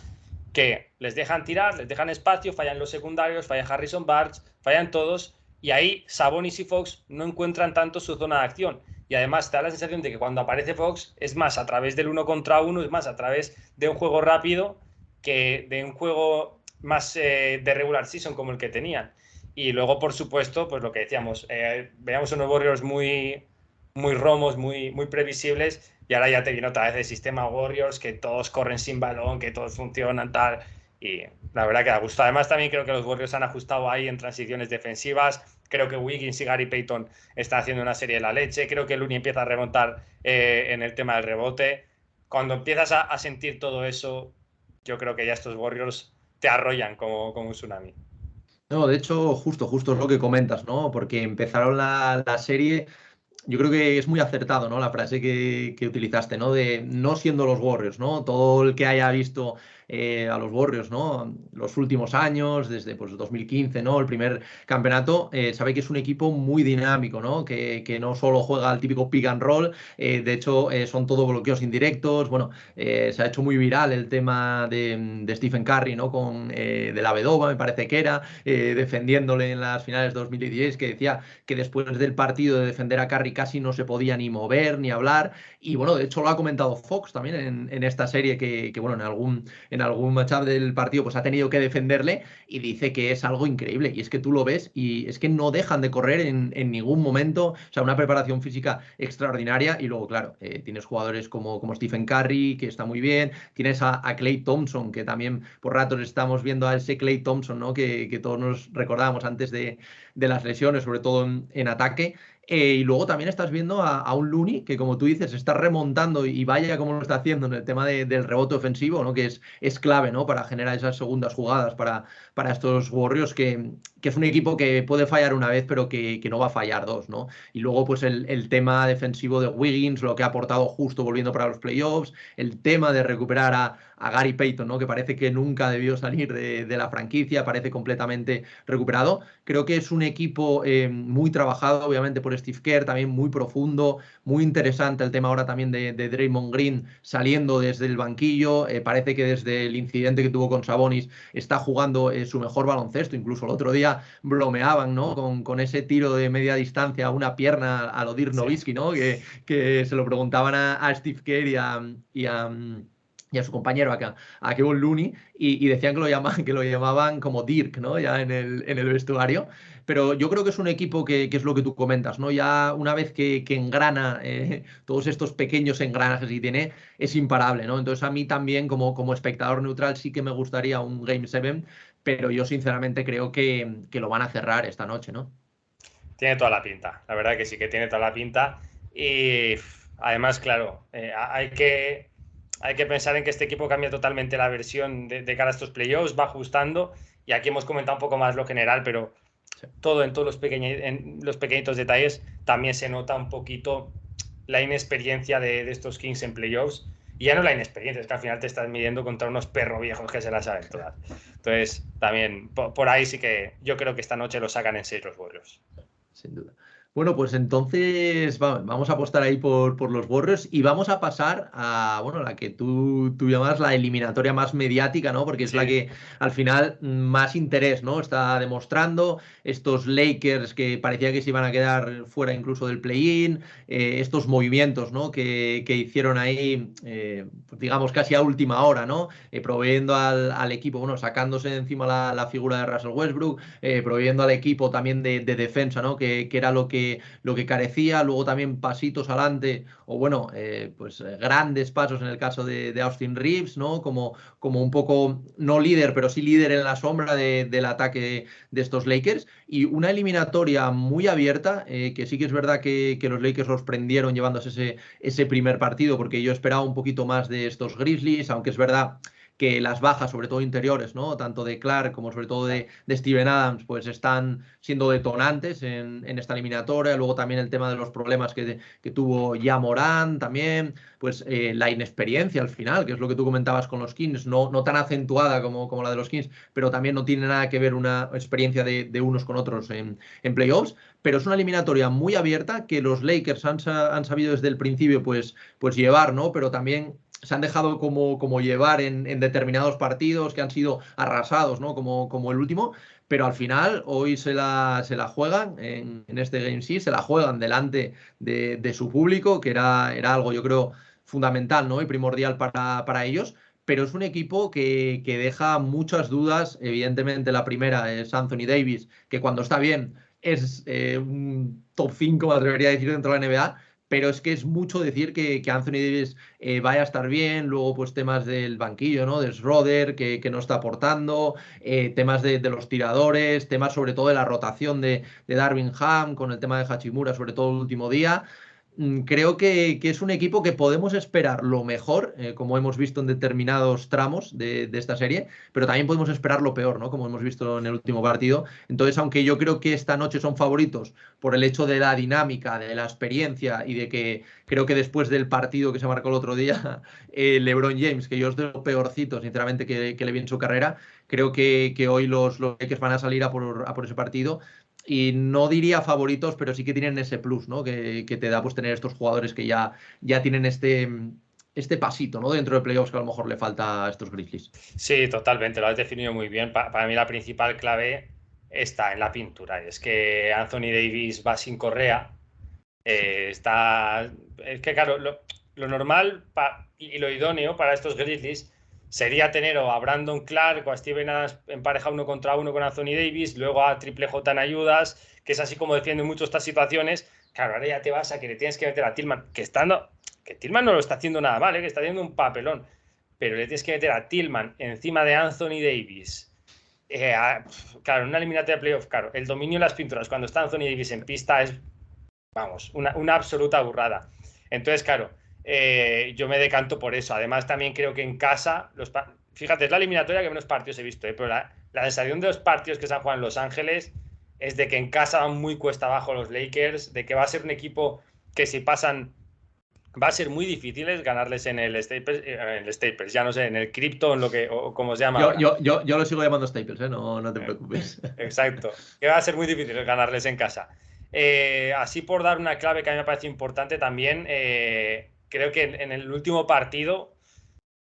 que les dejan tirar, les dejan espacio, fallan los secundarios, falla Harrison Barnes, fallan todos, y ahí Sabonis y Fox no encuentran tanto su zona de acción. Y además te da la sensación de que cuando aparece Fox es más a través del 1 contra 1, es más a través de un juego rápido que de un juego más de regular season como el que tenían. Y luego, por supuesto, pues lo que decíamos, veíamos unos Warriors muy romos, muy previsibles, y ahora ya te viene otra vez el sistema Warriors, que todos corren sin balón, que todos funcionan, tal, y la verdad que da gusto. Además, también creo que los Warriors han ajustado ahí en transiciones defensivas. Creo que Wiggins y Gary Payton están haciendo una serie de la leche. Creo que Looney empieza a remontar en el tema del rebote. Cuando empiezas a sentir todo eso, yo creo que ya estos Warriors te arrollan como un tsunami. No, de hecho, justo es lo que comentas, ¿no? Porque empezaron la serie. Yo creo que es muy acertado, ¿no? La frase que utilizaste, ¿no? De no siendo los Warriors, ¿no? Todo el que haya visto a los Warriors, ¿no? Los últimos años, desde pues 2015, ¿no? El primer campeonato, sabe que es un equipo muy dinámico, ¿no? Que no solo juega al típico pick and roll, de hecho son todo bloqueos indirectos. Bueno, se ha hecho muy viral el tema de Stephen Curry, ¿no? De la Vedova, me parece que era, defendiéndole en las finales de 2016, que decía que después del partido de defender a Curry casi no se podía ni mover ni hablar. Y bueno, de hecho lo ha comentado Fox también en esta serie que, bueno, en algún matchup del partido pues ha tenido que defenderle, y dice que es algo increíble. Y es que tú lo ves y es que no dejan de correr en ningún momento. O sea, una preparación física extraordinaria. Y luego, claro, tienes jugadores como Stephen Curry, que está muy bien. Tienes a Klay Thompson, que también por ratos estamos viendo a ese Klay Thompson, ¿no? Que todos nos recordábamos antes de las lesiones, sobre todo en ataque. Y luego también estás viendo a un Looney que, como tú dices, está remontando, y vaya como lo está haciendo en el tema del rebote ofensivo, ¿no? Que es clave, ¿no? Para generar esas segundas jugadas para estos Warriors, que es un equipo que puede fallar una vez, pero que no va a fallar dos, ¿no? Y luego, pues el tema defensivo de Wiggins, lo que ha aportado justo volviendo para los playoffs, el tema de recuperar a Gary Payton, ¿no? Que parece que nunca debió salir de la franquicia, parece completamente recuperado. Creo que es un equipo muy trabajado, obviamente, por Steve Kerr, también muy profundo, muy interesante el tema ahora también de Draymond Green saliendo desde el banquillo. Parece que desde el incidente que tuvo con Sabonis está jugando su mejor baloncesto. Incluso el otro día bromeaban, ¿no? Con ese tiro de media distancia a una pierna a lo Dirk Sí. Nowitzki, ¿no? Que se lo preguntaban a Steve Kerr y a su compañero acá, a Kevon Looney, y decían que lo llamaban como Dirk, ¿no? Ya en el vestuario. Pero yo creo que es un equipo que es lo que tú comentas, ¿no? Ya una vez que engrana todos estos pequeños engranajes que tiene, es imparable, ¿no? Entonces a mí también, como espectador neutral, sí que me gustaría un Game 7, pero yo sinceramente creo que lo van a cerrar esta noche, ¿no? Tiene toda la pinta, la verdad que sí que tiene toda la pinta. Y además, claro, hay que pensar en que este equipo cambia totalmente la versión de cara a estos playoffs, va ajustando, y aquí hemos comentado un poco más lo general, pero Sí. todo en todos en los pequeñitos detalles también se nota un poquito la inexperiencia de estos Kings en playoffs. Y ya no la inexperiencia, es que al final te estás midiendo contra unos perros viejos que se las saben todas. Entonces, también por ahí sí que yo creo que esta noche lo sacan en 6 los Warriors. Sin duda. Bueno, pues entonces vamos a apostar ahí por los Warriors, y vamos a pasar a, bueno, la que tú llamas la eliminatoria más mediática, ¿no? Porque es la Sí. que al final más interés, ¿no? Está demostrando. Estos Lakers que parecía que se iban a quedar fuera incluso del play-in, estos movimientos, ¿no? Que hicieron ahí, pues digamos, casi a última hora, ¿no? Proveyendo al equipo, bueno, sacándose de encima la figura de Russell Westbrook, proveyendo al equipo también de defensa, ¿no? Que era lo que carecía. Luego también pasitos adelante, o bueno, pues grandes pasos en el caso de Austin Reeves, ¿no? Como un poco, no líder, pero sí líder en la sombra del ataque de estos Lakers. Y una eliminatoria muy abierta, que sí que es verdad que los Lakers los prendieron llevándose ese primer partido, porque yo esperaba un poquito más de estos Grizzlies, aunque es verdad que las bajas, sobre todo interiores, ¿no? Tanto de Clark como sobre todo de Steven Adams, pues están siendo detonantes en esta eliminatoria. Luego también el tema de los problemas que tuvo ya Morán también, pues la inexperiencia al final, que es lo que tú comentabas con los Kings, no tan acentuada como la de los Kings, pero también no tiene nada que ver una experiencia de unos con otros en playoffs. Pero es una eliminatoria muy abierta que los Lakers han sabido desde el principio pues llevar, ¿no? Pero también se han dejado como llevar en determinados partidos que han sido arrasados, ¿no? Como el último, pero al final hoy se la juegan en este Game 6, se la juegan delante de su público, que era algo, yo creo, fundamental, ¿no? Y primordial para ellos. Pero es un equipo que deja muchas dudas. Evidentemente, la primera es Anthony Davis, que cuando está bien es un top 5, me atrevería a decir, dentro de la NBA. Pero es que es mucho decir que Anthony Davis vaya a estar bien. Luego, pues temas del banquillo, ¿no? De Schroeder, que no está aportando. Temas de los tiradores. Temas sobre todo de la rotación de Darvin Ham con el tema de Hachimura, sobre todo el último día. Creo que es un equipo que podemos esperar lo mejor, como hemos visto en determinados tramos de esta serie, pero también podemos esperar lo peor, ¿no? Como hemos visto en el último partido. Entonces, aunque yo creo que esta noche son favoritos por el hecho de la dinámica, de la experiencia y de que creo que después del partido que se marcó el otro día, LeBron James, que yo es de lo peorcito, sinceramente, que le vi en su carrera, creo que hoy los Lakers van a salir a por ese partido y no diría favoritos, pero sí que tienen ese plus, ¿no? Que te da pues tener estos jugadores que ya tienen este pasito, ¿no? Dentro de playoffs que a lo mejor le falta a estos Grizzlies. Sí, totalmente, lo has definido muy bien. Para mí la principal clave está en la pintura. Y es que Anthony Davis va sin correa. Es que claro, lo normal y lo idóneo para estos Grizzlies sería tener o a Brandon Clark o a Steven Adams en pareja 1 contra 1 con Anthony Davis, luego a Triple J en ayudas, que es así como defienden mucho estas situaciones. Claro, ahora ya te vas a que le tienes que meter a Tillman, que Tillman no lo está haciendo nada mal, que está haciendo un papelón, pero le tienes que meter a Tillman encima de Anthony Davis. Claro, en una eliminatoria de playoff, claro, el dominio de las pinturas cuando está Anthony Davis en pista es, vamos, una absoluta burrada. Entonces, claro, yo me decanto por eso. Además, también creo que en casa, fíjate, es la eliminatoria que menos partidos he visto, pero la sensación de los partidos que se han jugado en Los Ángeles es de que en casa van muy cuesta abajo los Lakers, de que va a ser un equipo que si pasan va a ser muy difícil ganarles en el Staples, ya no sé, en el Crypto, en lo que, o como se llama Yo, ahora. yo, yo, yo lo sigo llamando Staples, ¿eh? No te preocupes. Exacto, que va a ser muy difícil ganarles en casa. Así por dar una clave que a mí me parece importante también, creo que en el último partido,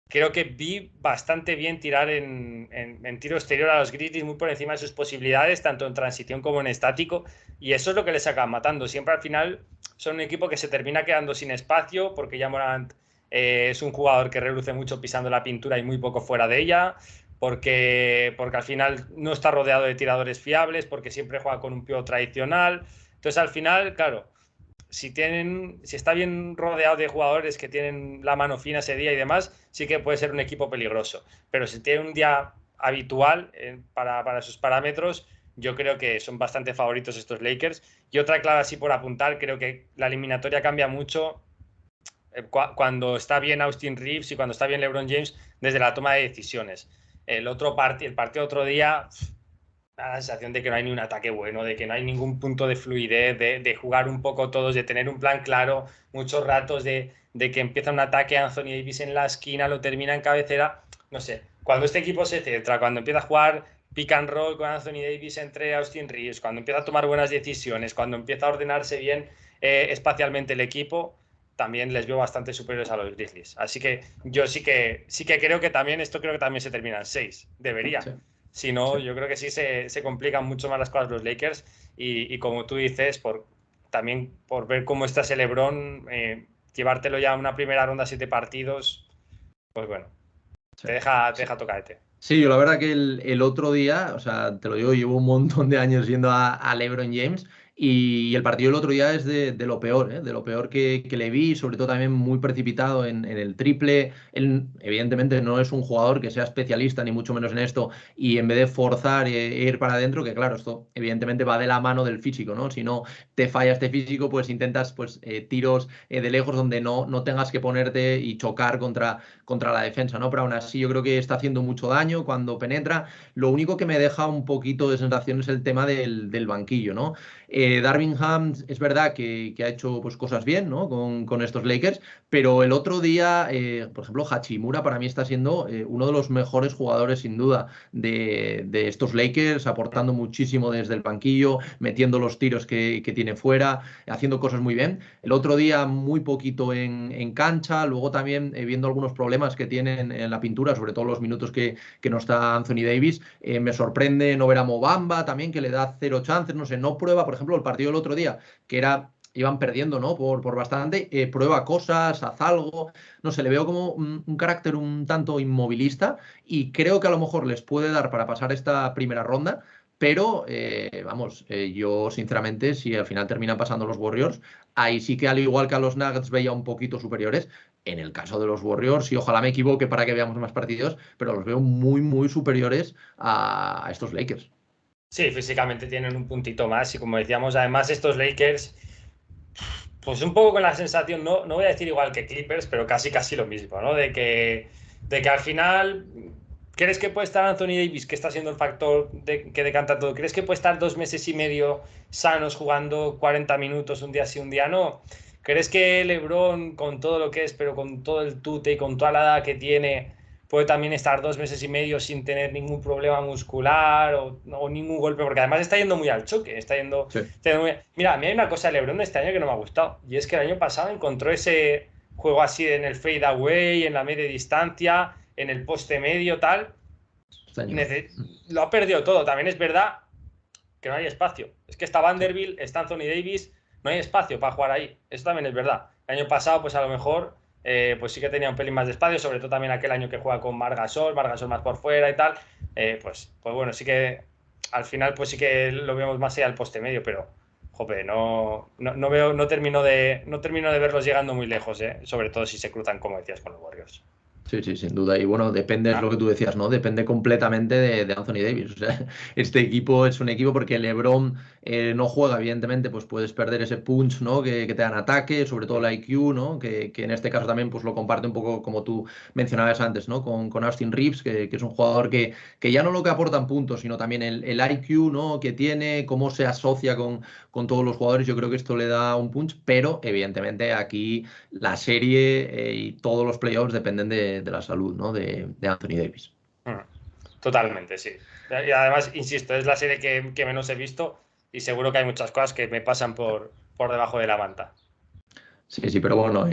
creo que vi bastante bien tirar en tiro exterior a los Grizzlies muy por encima de sus posibilidades, tanto en transición como en estático, y eso es lo que les acaba matando. Siempre al final son un equipo que se termina quedando sin espacio, porque ya Morant es un jugador que reluce mucho pisando la pintura y muy poco fuera de ella, porque al final no está rodeado de tiradores fiables, porque siempre juega con un pivot tradicional. Entonces al final, claro, si está bien rodeado de jugadores que tienen la mano fina ese día y demás, sí que puede ser un equipo peligroso. Pero si tiene un día habitual para sus parámetros, yo creo que son bastante favoritos estos Lakers. Y otra clave así por apuntar, creo que la eliminatoria cambia mucho cuando está bien Austin Reeves y cuando está bien LeBron James desde la toma de decisiones. El partido otro día, la sensación de que no hay ni un ataque bueno, de que no hay ningún punto de fluidez, de jugar un poco todos, de tener un plan claro, muchos ratos de que empieza un ataque Anthony Davis en la esquina, lo termina en cabecera, no sé, cuando este equipo se centra, cuando empieza a jugar pick and roll con Anthony Davis entre Austin Reeves, cuando empieza a tomar buenas decisiones, cuando empieza a ordenarse bien espacialmente el equipo, también les veo bastante superiores a los Grizzlies. Así que yo sí que creo que también se termina en 6, debería. Sí, Si no, sí. yo creo que sí se complican mucho más las cosas los Lakers y como tú dices, también por ver cómo está ese LeBron, llevártelo ya a una primera ronda, 7 partidos, pues bueno, Sí, te sí. deja tocarete. Sí, yo la verdad que el otro día, o sea, te lo digo, llevo un montón de años yendo a LeBron James y el partido del otro día es de lo peor, ¿eh? De lo peor que le vi, sobre todo también muy precipitado en el triple. Él, evidentemente, no es un jugador que sea especialista, ni mucho menos en esto, y en vez de forzar e ir para adentro, que claro, esto evidentemente va de la mano del físico, ¿no? Si no te falla este físico, pues intentas pues, tiros de lejos donde no tengas que ponerte y chocar contra la defensa, ¿no? Pero aún así yo creo que está haciendo mucho daño cuando penetra. Lo único que me deja un poquito de sensación es el tema del banquillo, ¿no? Darvingham es verdad que ha hecho pues, cosas bien, ¿no? con estos Lakers, pero el otro día, por ejemplo, Hachimura para mí está siendo uno de los mejores jugadores sin duda de estos Lakers, aportando muchísimo desde el banquillo, metiendo los tiros que tiene fuera, haciendo cosas muy bien. El otro día muy poquito en cancha, luego también viendo algunos problemas que tienen en la pintura, sobre todo los minutos que no está Anthony Davis. Me sorprende no ver a Mobamba también, que le da cero chances, no sé, no prueba, por ejemplo, el partido del otro día, que era iban perdiendo, ¿no? Por bastante, prueba cosas, haz algo, no sé, le veo como un carácter un tanto inmovilista y creo que a lo mejor les puede dar para pasar esta primera ronda, pero vamos, yo sinceramente, si al final terminan pasando los Warriors, ahí sí que al igual que a los Nuggets veía un poquito superiores. En el caso de los Warriors, y ojalá me equivoque para que veamos más partidos, pero los veo muy, muy superiores a estos Lakers. Sí, físicamente tienen un puntito más y como decíamos, además estos Lakers, pues un poco con la sensación, no voy a decir igual que Clippers, pero casi casi lo mismo, ¿no? De que al final, ¿crees que puede estar Anthony Davis, que está siendo el factor que decanta todo? ¿Crees que puede estar 2 meses y medio sanos jugando 40 minutos un día sí, un día no? ¿Crees que LeBron, con todo lo que es, pero con todo el tute y con toda la edad que tiene, puede también estar 2 meses y medio sin tener ningún problema muscular o ningún golpe? Porque además está yendo muy al choque, está yendo... Sí. Mira, a mí hay una cosa de LeBron de este año que no me ha gustado, y es que el año pasado encontró ese juego así en el fade away, en la media distancia, en el poste medio, tal. Este año no. Lo ha perdido todo. También es verdad que no hay espacio. Es que está Sí. Vanderbilt, está Anthony Davis, no hay espacio para jugar ahí. Eso también es verdad. El año pasado, pues a lo mejor, pues sí que tenía un pelín más de espacio, sobre todo también aquel año que juega con Margasol más por fuera y tal. Pues bueno, sí que al final, pues sí que lo vemos más allá del poste medio, pero jope, no veo, no termino de verlos llegando muy lejos, sobre todo si se cruzan, como decías, con los Warriors. Sí, sí, sin duda. Y bueno, depende, es lo que tú decías, ¿no? Depende completamente de Anthony Davis. O sea, este equipo es un equipo porque LeBron no juega, evidentemente, pues puedes perder ese punch, ¿no? Que te dan ataque, sobre todo el IQ, ¿no? Que en este caso también pues lo comparte un poco como tú mencionabas antes, ¿no? Con Austin Reeves, que es un jugador que ya no lo que aporta en puntos, sino también el IQ, ¿no? Que tiene, cómo se asocia con todos los jugadores. Yo creo que esto le da un punch, pero evidentemente aquí la serie y todos los playoffs dependen de la salud, ¿no? de Anthony Davis. Mm, Totalmente, sí. Y además, insisto, es la serie que menos he visto y seguro que hay muchas cosas que me pasan por debajo de la manta. Sí, sí, pero bueno,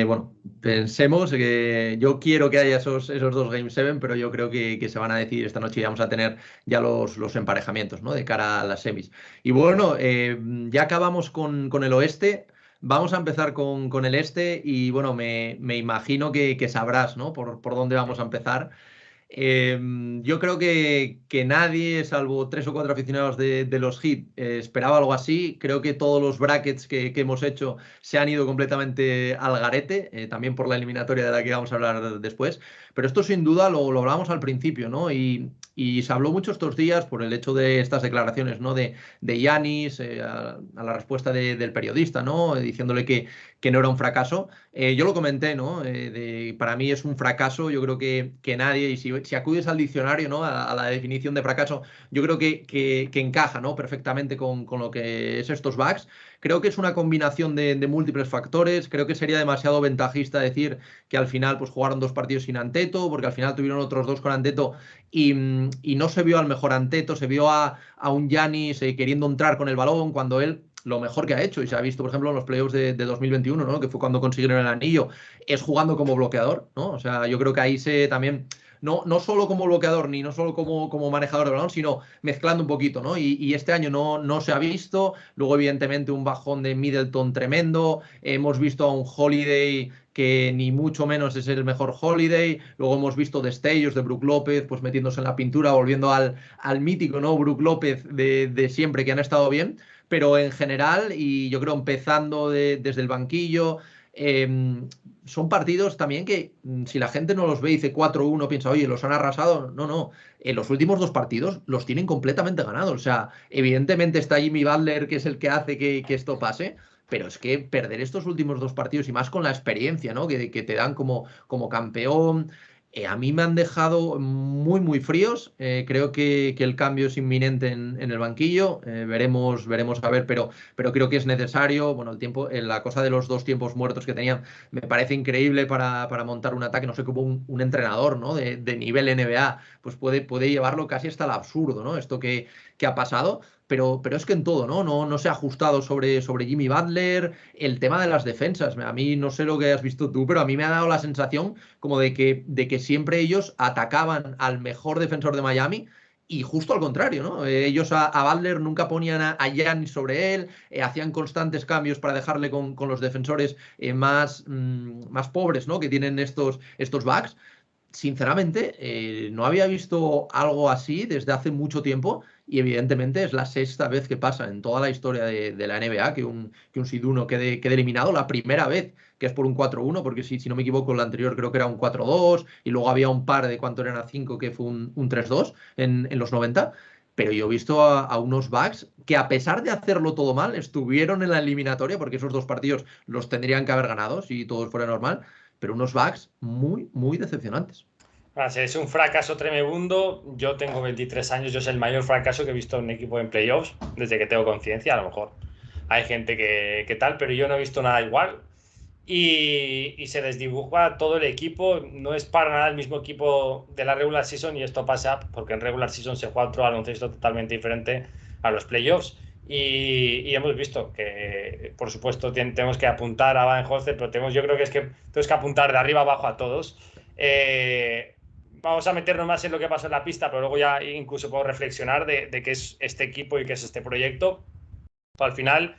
bueno, pensemos que yo quiero que haya esos dos Game 7, pero yo creo que se van a decidir esta noche y vamos a tener ya los emparejamientos, ¿no? De cara a las semis. Y bueno, ya acabamos con el oeste. Vamos a empezar con el este y bueno, me imagino que sabrás, ¿no? Por dónde vamos a empezar. Yo creo que nadie, salvo tres o cuatro aficionados de los Heat, esperaba algo así. Creo que todos los brackets que hemos hecho se han ido completamente al garete, también por la eliminatoria de la que vamos a hablar después. Pero esto sin duda lo hablamos al principio, ¿no? Y se habló mucho estos días por el hecho de estas declaraciones, ¿no? De Giannis, a la respuesta del periodista, ¿no? Diciéndole que no era un fracaso. Yo lo comenté, ¿no? Para mí es un fracaso, yo creo que nadie, y si acudes al diccionario, ¿no? A la definición de fracaso, yo creo que encaja, ¿no? Perfectamente con lo que es estos Bucks. Creo que es una combinación de múltiples factores, creo que sería demasiado ventajista decir que al final pues jugaron dos partidos sin Anteto, porque al final tuvieron otros dos con Anteto y no se vio al mejor Anteto, se vio a un Giannis queriendo entrar con el balón cuando él lo mejor que ha hecho, y se ha visto, por ejemplo, en los playoffs de 2021, ¿no? Que fue cuando consiguieron el anillo, es jugando como bloqueador, ¿no? O sea, yo creo que ahí se también, no solo como bloqueador, ni no solo como manejador de balón, sino mezclando un poquito, ¿no? Y este año no se ha visto, luego evidentemente un bajón de Middleton tremendo, hemos visto a un Holiday que ni mucho menos es el mejor Holiday. Luego hemos visto destellos de Brook López, pues metiéndose en la pintura, volviendo al mítico, ¿no? Brook López de siempre, que han estado bien, pero en general, y yo creo empezando desde el banquillo, son partidos también que si la gente no los ve y dice 4-1, piensa, oye, los han arrasado. No, no. En los últimos dos partidos los tienen completamente ganados. O sea, evidentemente está Jimmy Butler, que es el que hace que esto pase. Pero es que perder estos últimos dos partidos y más con la experiencia, ¿no? Que te dan como campeón. A mí me han dejado muy, muy fríos. Creo que el cambio es inminente en el banquillo. Veremos a ver, pero creo que es necesario. Bueno, el tiempo, la cosa de los dos tiempos muertos que tenían me parece increíble para montar un ataque. No sé cómo un entrenador, ¿no? De nivel NBA pues puede llevarlo casi hasta el absurdo, ¿no? Esto que ha pasado. Pero es que en todo, ¿no? No se ha ajustado sobre Jimmy Butler. El tema de las defensas. A mí no sé lo que has visto tú, pero a mí me ha dado la sensación como de que siempre ellos atacaban al mejor defensor de Miami y justo al contrario, ¿no? Ellos a Butler nunca ponían a Giannis sobre él, hacían constantes cambios para dejarle con los defensores más pobres, ¿no? Que tienen estos backs. Sinceramente, no había visto algo así desde hace mucho tiempo y evidentemente es la sexta vez que pasa en toda la historia de la NBA que un seed 1 quede eliminado. La primera vez que es por un 4-1, porque si no me equivoco, la anterior creo que era un 4-2 y luego había un par de cuánto eran a 5 que fue un 3-2 en los 90. Pero yo he visto a unos Bucks que a pesar de hacerlo todo mal, estuvieron en la eliminatoria, porque esos dos partidos los tendrían que haber ganado si todo fuera normal, pero unos Bucks muy, muy decepcionantes. Es un fracaso tremebundo. Yo tengo 23 años, yo es el mayor fracaso que he visto en un equipo en playoffs desde que tengo conciencia. A lo mejor hay gente que tal, pero yo no he visto nada igual. Y se desdibuja todo el equipo. No es para nada el mismo equipo de la regular season, y esto pasa porque en regular season se juega otro baloncesto totalmente diferente a los playoffs. Y hemos visto que, por supuesto, tenemos que apuntar a Budenholzer, pero yo creo que es que tenemos que apuntar de arriba abajo a todos. Vamos a meternos más en lo que pasó en la pista, pero luego ya incluso puedo reflexionar de qué es este equipo y qué es este proyecto. Al final,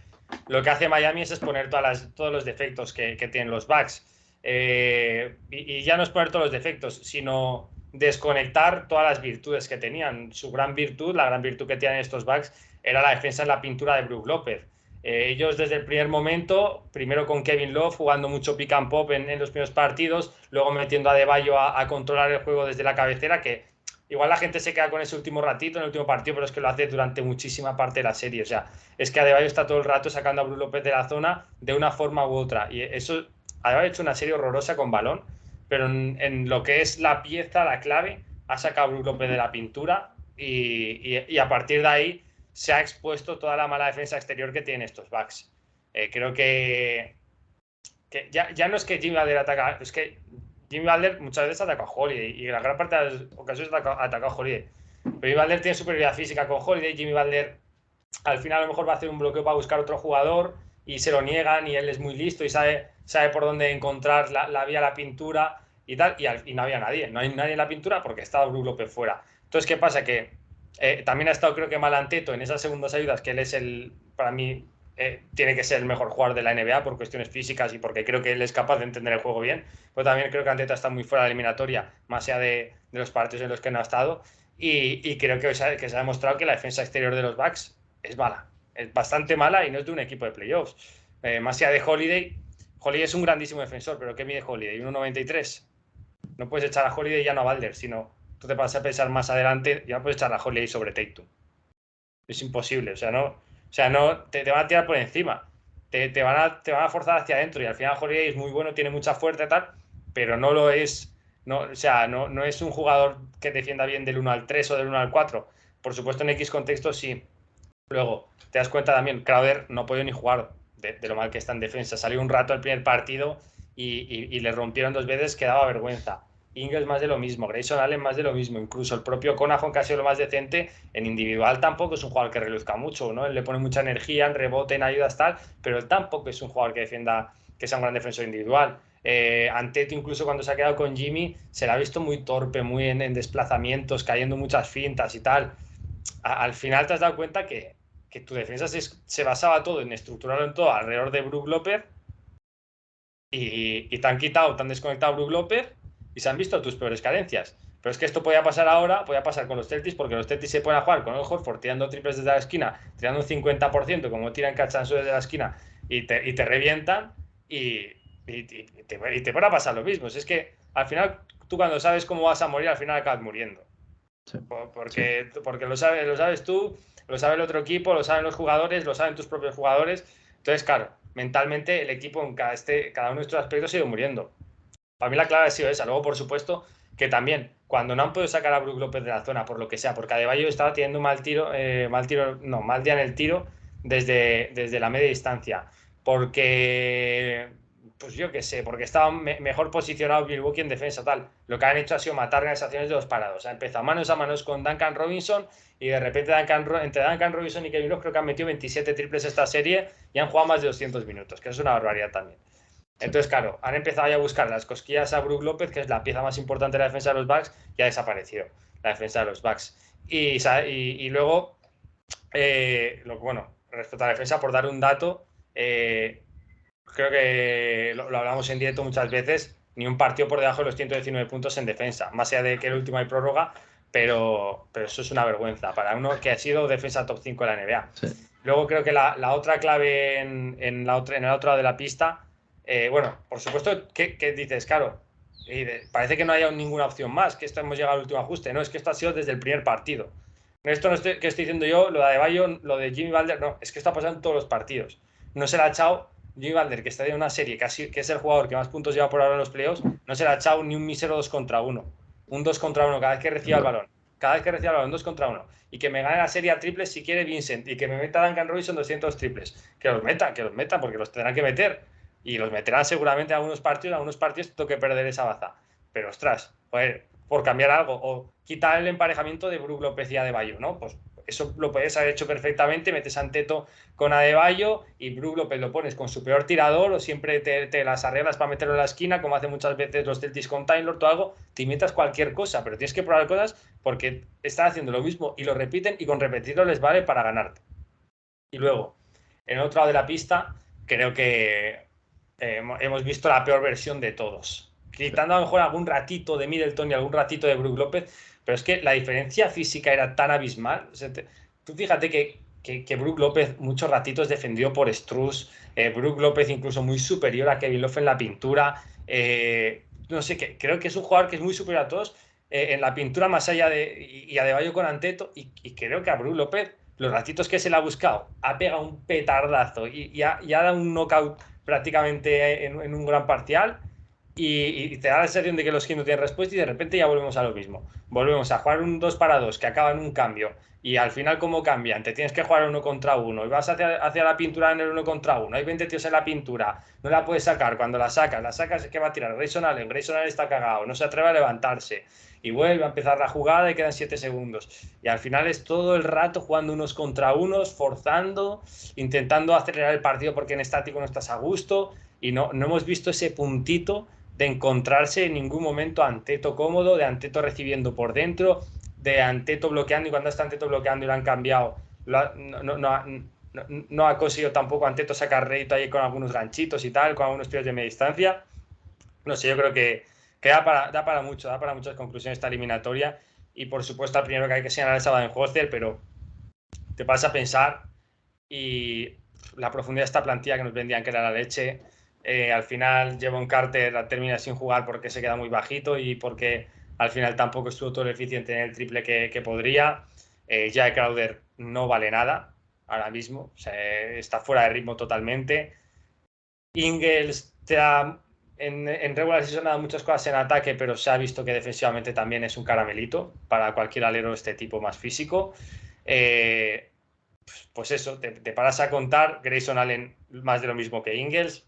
lo que hace Miami es exponer todos los defectos que tienen los Bucks. Y ya no es poner todos los defectos, sino desconectar todas las virtudes que tenían. Su gran virtud, la gran virtud que tienen estos Bucks, era la defensa en la pintura de Brook López. Ellos desde el primer momento, primero con Kevin Love, jugando mucho pick and pop en los primeros partidos, luego metiendo a Adebayo a controlar el juego desde la cabecera, que igual la gente se queda con ese último ratito en el último partido, pero es que lo hace durante muchísima parte de la serie. O sea, es que Adebayo está todo el rato sacando a Brook López de la zona de una forma u otra. Y eso, Adebayo ha hecho una serie horrorosa con balón, pero en lo que es la pieza, la clave, ha sacado a Brook López de la pintura y a partir de ahí se ha expuesto toda la mala defensa exterior que tienen estos Bucks. Creo que ya no es que Jimmy Butler ataca, es que Jimmy Butler muchas veces ataca a Holiday y la gran parte de las ocasiones ataca a Holiday. Pero Jimmy Butler tiene superioridad física con Holiday. Jimmy Butler al final a lo mejor va a hacer un bloqueo para buscar otro jugador y se lo niegan, y él es muy listo y sabe por dónde encontrar la vía a la pintura y tal, y no había nadie, no hay nadie en la pintura porque estaba Brook López fuera. Entonces, ¿qué pasa? Que también ha estado, creo que, Malanteto en esas segundas ayudas, que él es para mí, tiene que ser el mejor jugador de la NBA por cuestiones físicas y porque creo que él es capaz de entender el juego bien, pero también creo que Anteta está muy fuera de la eliminatoria, más allá de los partidos en los que no ha estado, y creo que se ha demostrado que la defensa exterior de los Bucks es mala, es bastante mala y no es de un equipo de playoffs. Más allá de Holiday es un grandísimo defensor, pero ¿qué mide Holiday? 1,93. No puedes echar a Holiday y ya no a Balder, sino tú te vas a pensar más adelante, ya no puedes echar a Holiday sobre Tatum. Es imposible, te van a tirar por encima, te van a forzar hacia adentro, y al final Holiday es muy bueno, tiene mucha fuerza y tal, pero no lo es, no es un jugador que defienda bien del 1 al 3 o del 1 al 4. Por supuesto, en X contextos sí. Luego, te das cuenta también, Crowder no puede ni jugar de lo mal que está en defensa. Salió un rato el primer partido y le rompieron 2 veces, que daba vergüenza. Ingles más de lo mismo, Grayson Allen más de lo mismo, incluso el propio Connaughton, que ha sido lo más decente, en individual tampoco es un jugador que reluzca mucho, ¿no? Él le pone mucha energía en rebote, en ayudas, tal, pero él tampoco es un jugador que defienda, que sea un gran defensor individual. Antetokounmpo, incluso cuando se ha quedado con Jimmy, se le ha visto muy torpe, muy en desplazamientos, cayendo muchas fintas y tal. Al final te has dado cuenta que tu defensa se basaba todo en estructurarlo en todo alrededor de Brook López, y te han quitado, te han desconectado a Brook López y se han visto tus peores carencias. Pero es que esto podía pasar ahora, podía pasar con los Celtics, porque los Celtics se pueden jugar con el Horford tirando triples desde la esquina, tirando un 50%, como tiran Cachansu desde la esquina, y te revientan, y te van a pasar lo mismo. Es que al final, tú cuando sabes cómo vas a morir, al final acabas muriendo. Sí, porque lo sabes tú, lo sabe el otro equipo, lo saben los jugadores, lo saben tus propios jugadores. Entonces, claro, mentalmente el equipo en cada uno de estos aspectos ha ido muriendo. Para mí la clave ha sido esa. Luego, por supuesto, que también, cuando no han podido sacar a Brook López de la zona, por lo que sea, porque Adebayo estaba teniendo mal día en el tiro desde la media distancia, porque, pues yo qué sé, porque estaba mejor posicionado Milwaukee en defensa, tal. Lo que han hecho ha sido matar organizaciones de los parados. Ha empezado manos a manos con Duncan Robinson y de repente entre Duncan Robinson y Kevin Love creo que han metido 27 triples esta serie y han jugado más de 200 minutos, que es una barbaridad también. Entonces, claro, han empezado ya a buscar las cosquillas a Brook López, que es la pieza más importante de la defensa de los Bucks, y ha desaparecido la defensa de los Bucks. Y luego, bueno, respecto a la defensa, por dar un dato, creo que lo hablamos en directo muchas veces, ni un partido por debajo de los 119 puntos en defensa, más allá de que el último hay prórroga, pero eso es una vergüenza para uno que ha sido defensa top 5 de la NBA. Sí. Luego creo que la otra clave en el otro lado de la pista, bueno, por supuesto, ¿qué dices? Claro, parece que no haya ninguna opción más, que esto hemos llegado al último ajuste. No, es que esto ha sido desde el primer partido. Esto no estoy diciendo yo, lo de Adebayo, lo de Jimmy Butler, no, es que esto ha pasado en todos los partidos. No se le ha echado Jimmy Butler, que está en una serie, que es el jugador que más puntos lleva por ahora en los playoffs, no se le ha echado ni un mísero 2 contra 1. Un 2 contra 1 cada vez que reciba el balón. Cada vez que reciba el balón, 2 contra 1. Y que me gane la serie a triples si quiere Vincent. Y que me meta Duncan Robinson 200 triples. Que los meta, porque los tendrán que meter. Y los meterán seguramente a algunos partidos tengo que perder esa baza. Pero ostras, joder, por cambiar algo, o quitar el emparejamiento de Brook López y Adebayo, ¿no? Pues eso lo puedes haber hecho perfectamente, metes a Antetokounmpo con Adebayo y Brook López lo pones con su peor tirador o siempre te las arreglas para meterlo en la esquina, como hacen muchas veces los Celtics con Taylor, todo algo, te inventas cualquier cosa, pero tienes que probar cosas porque están haciendo lo mismo y lo repiten y con repetirlo les vale para ganarte. Y luego, en el otro lado de la pista, creo que hemos visto la peor versión de todos. Quitando a lo mejor algún ratito de Middleton y algún ratito de Brook López, pero es que la diferencia física era tan abismal. O sea, tú fíjate que Brook López muchos ratitos defendido por Strus, Brook López incluso muy superior a Kevin Love en la pintura. No sé, creo que es un jugador que es muy superior a todos en la pintura más allá y Adebayo con Antetokounmpo y creo que a Brook López los ratitos que se le ha buscado ha pegado un petardazo y ha dado un knockout prácticamente en un gran parcial y te da la sensación de que los Kings no tienen respuesta y de repente ya volvemos a lo mismo. Volvemos a jugar un 2 para 2 que acaba en un cambio y al final como cambian, te tienes que jugar 1 contra 1 y vas hacia la pintura en el 1 contra 1, hay 20 tíos en la pintura, no la puedes sacar, cuando la sacas es que va a tirar Grayson Allen está cagado, no se atreve a levantarse y vuelve a empezar la jugada y quedan 7 segundos y al final es todo el rato jugando unos contra unos, forzando, intentando acelerar el partido porque en estático no estás a gusto y no hemos visto ese puntito de encontrarse en ningún momento Antetokounmpo cómodo, de Antetokounmpo recibiendo por dentro, de Antetokounmpo bloqueando y cuando está Antetokounmpo bloqueando y lo han cambiado, no ha conseguido tampoco Antetokounmpo sacar rédito ahí con algunos ganchitos y tal, con algunos tiros de media distancia. No sé, yo creo que da para muchas conclusiones esta eliminatoria y por supuesto el primero que hay que señalar es a Budenholzer, pero te vas a pensar y la profundidad de esta plantilla que nos vendían que era la leche. Al final Jevon Carter termina sin jugar porque se queda muy bajito y porque al final tampoco estuvo todo eficiente en el triple que podría. Jae Crowder no vale nada ahora mismo, o sea, está fuera de ritmo totalmente. Ingles en regular season ha dado muchas cosas en ataque, pero se ha visto que defensivamente también es un caramelito para cualquier alero de este tipo más físico. Pues eso, te paras a contar Grayson Allen más de lo mismo que Ingles.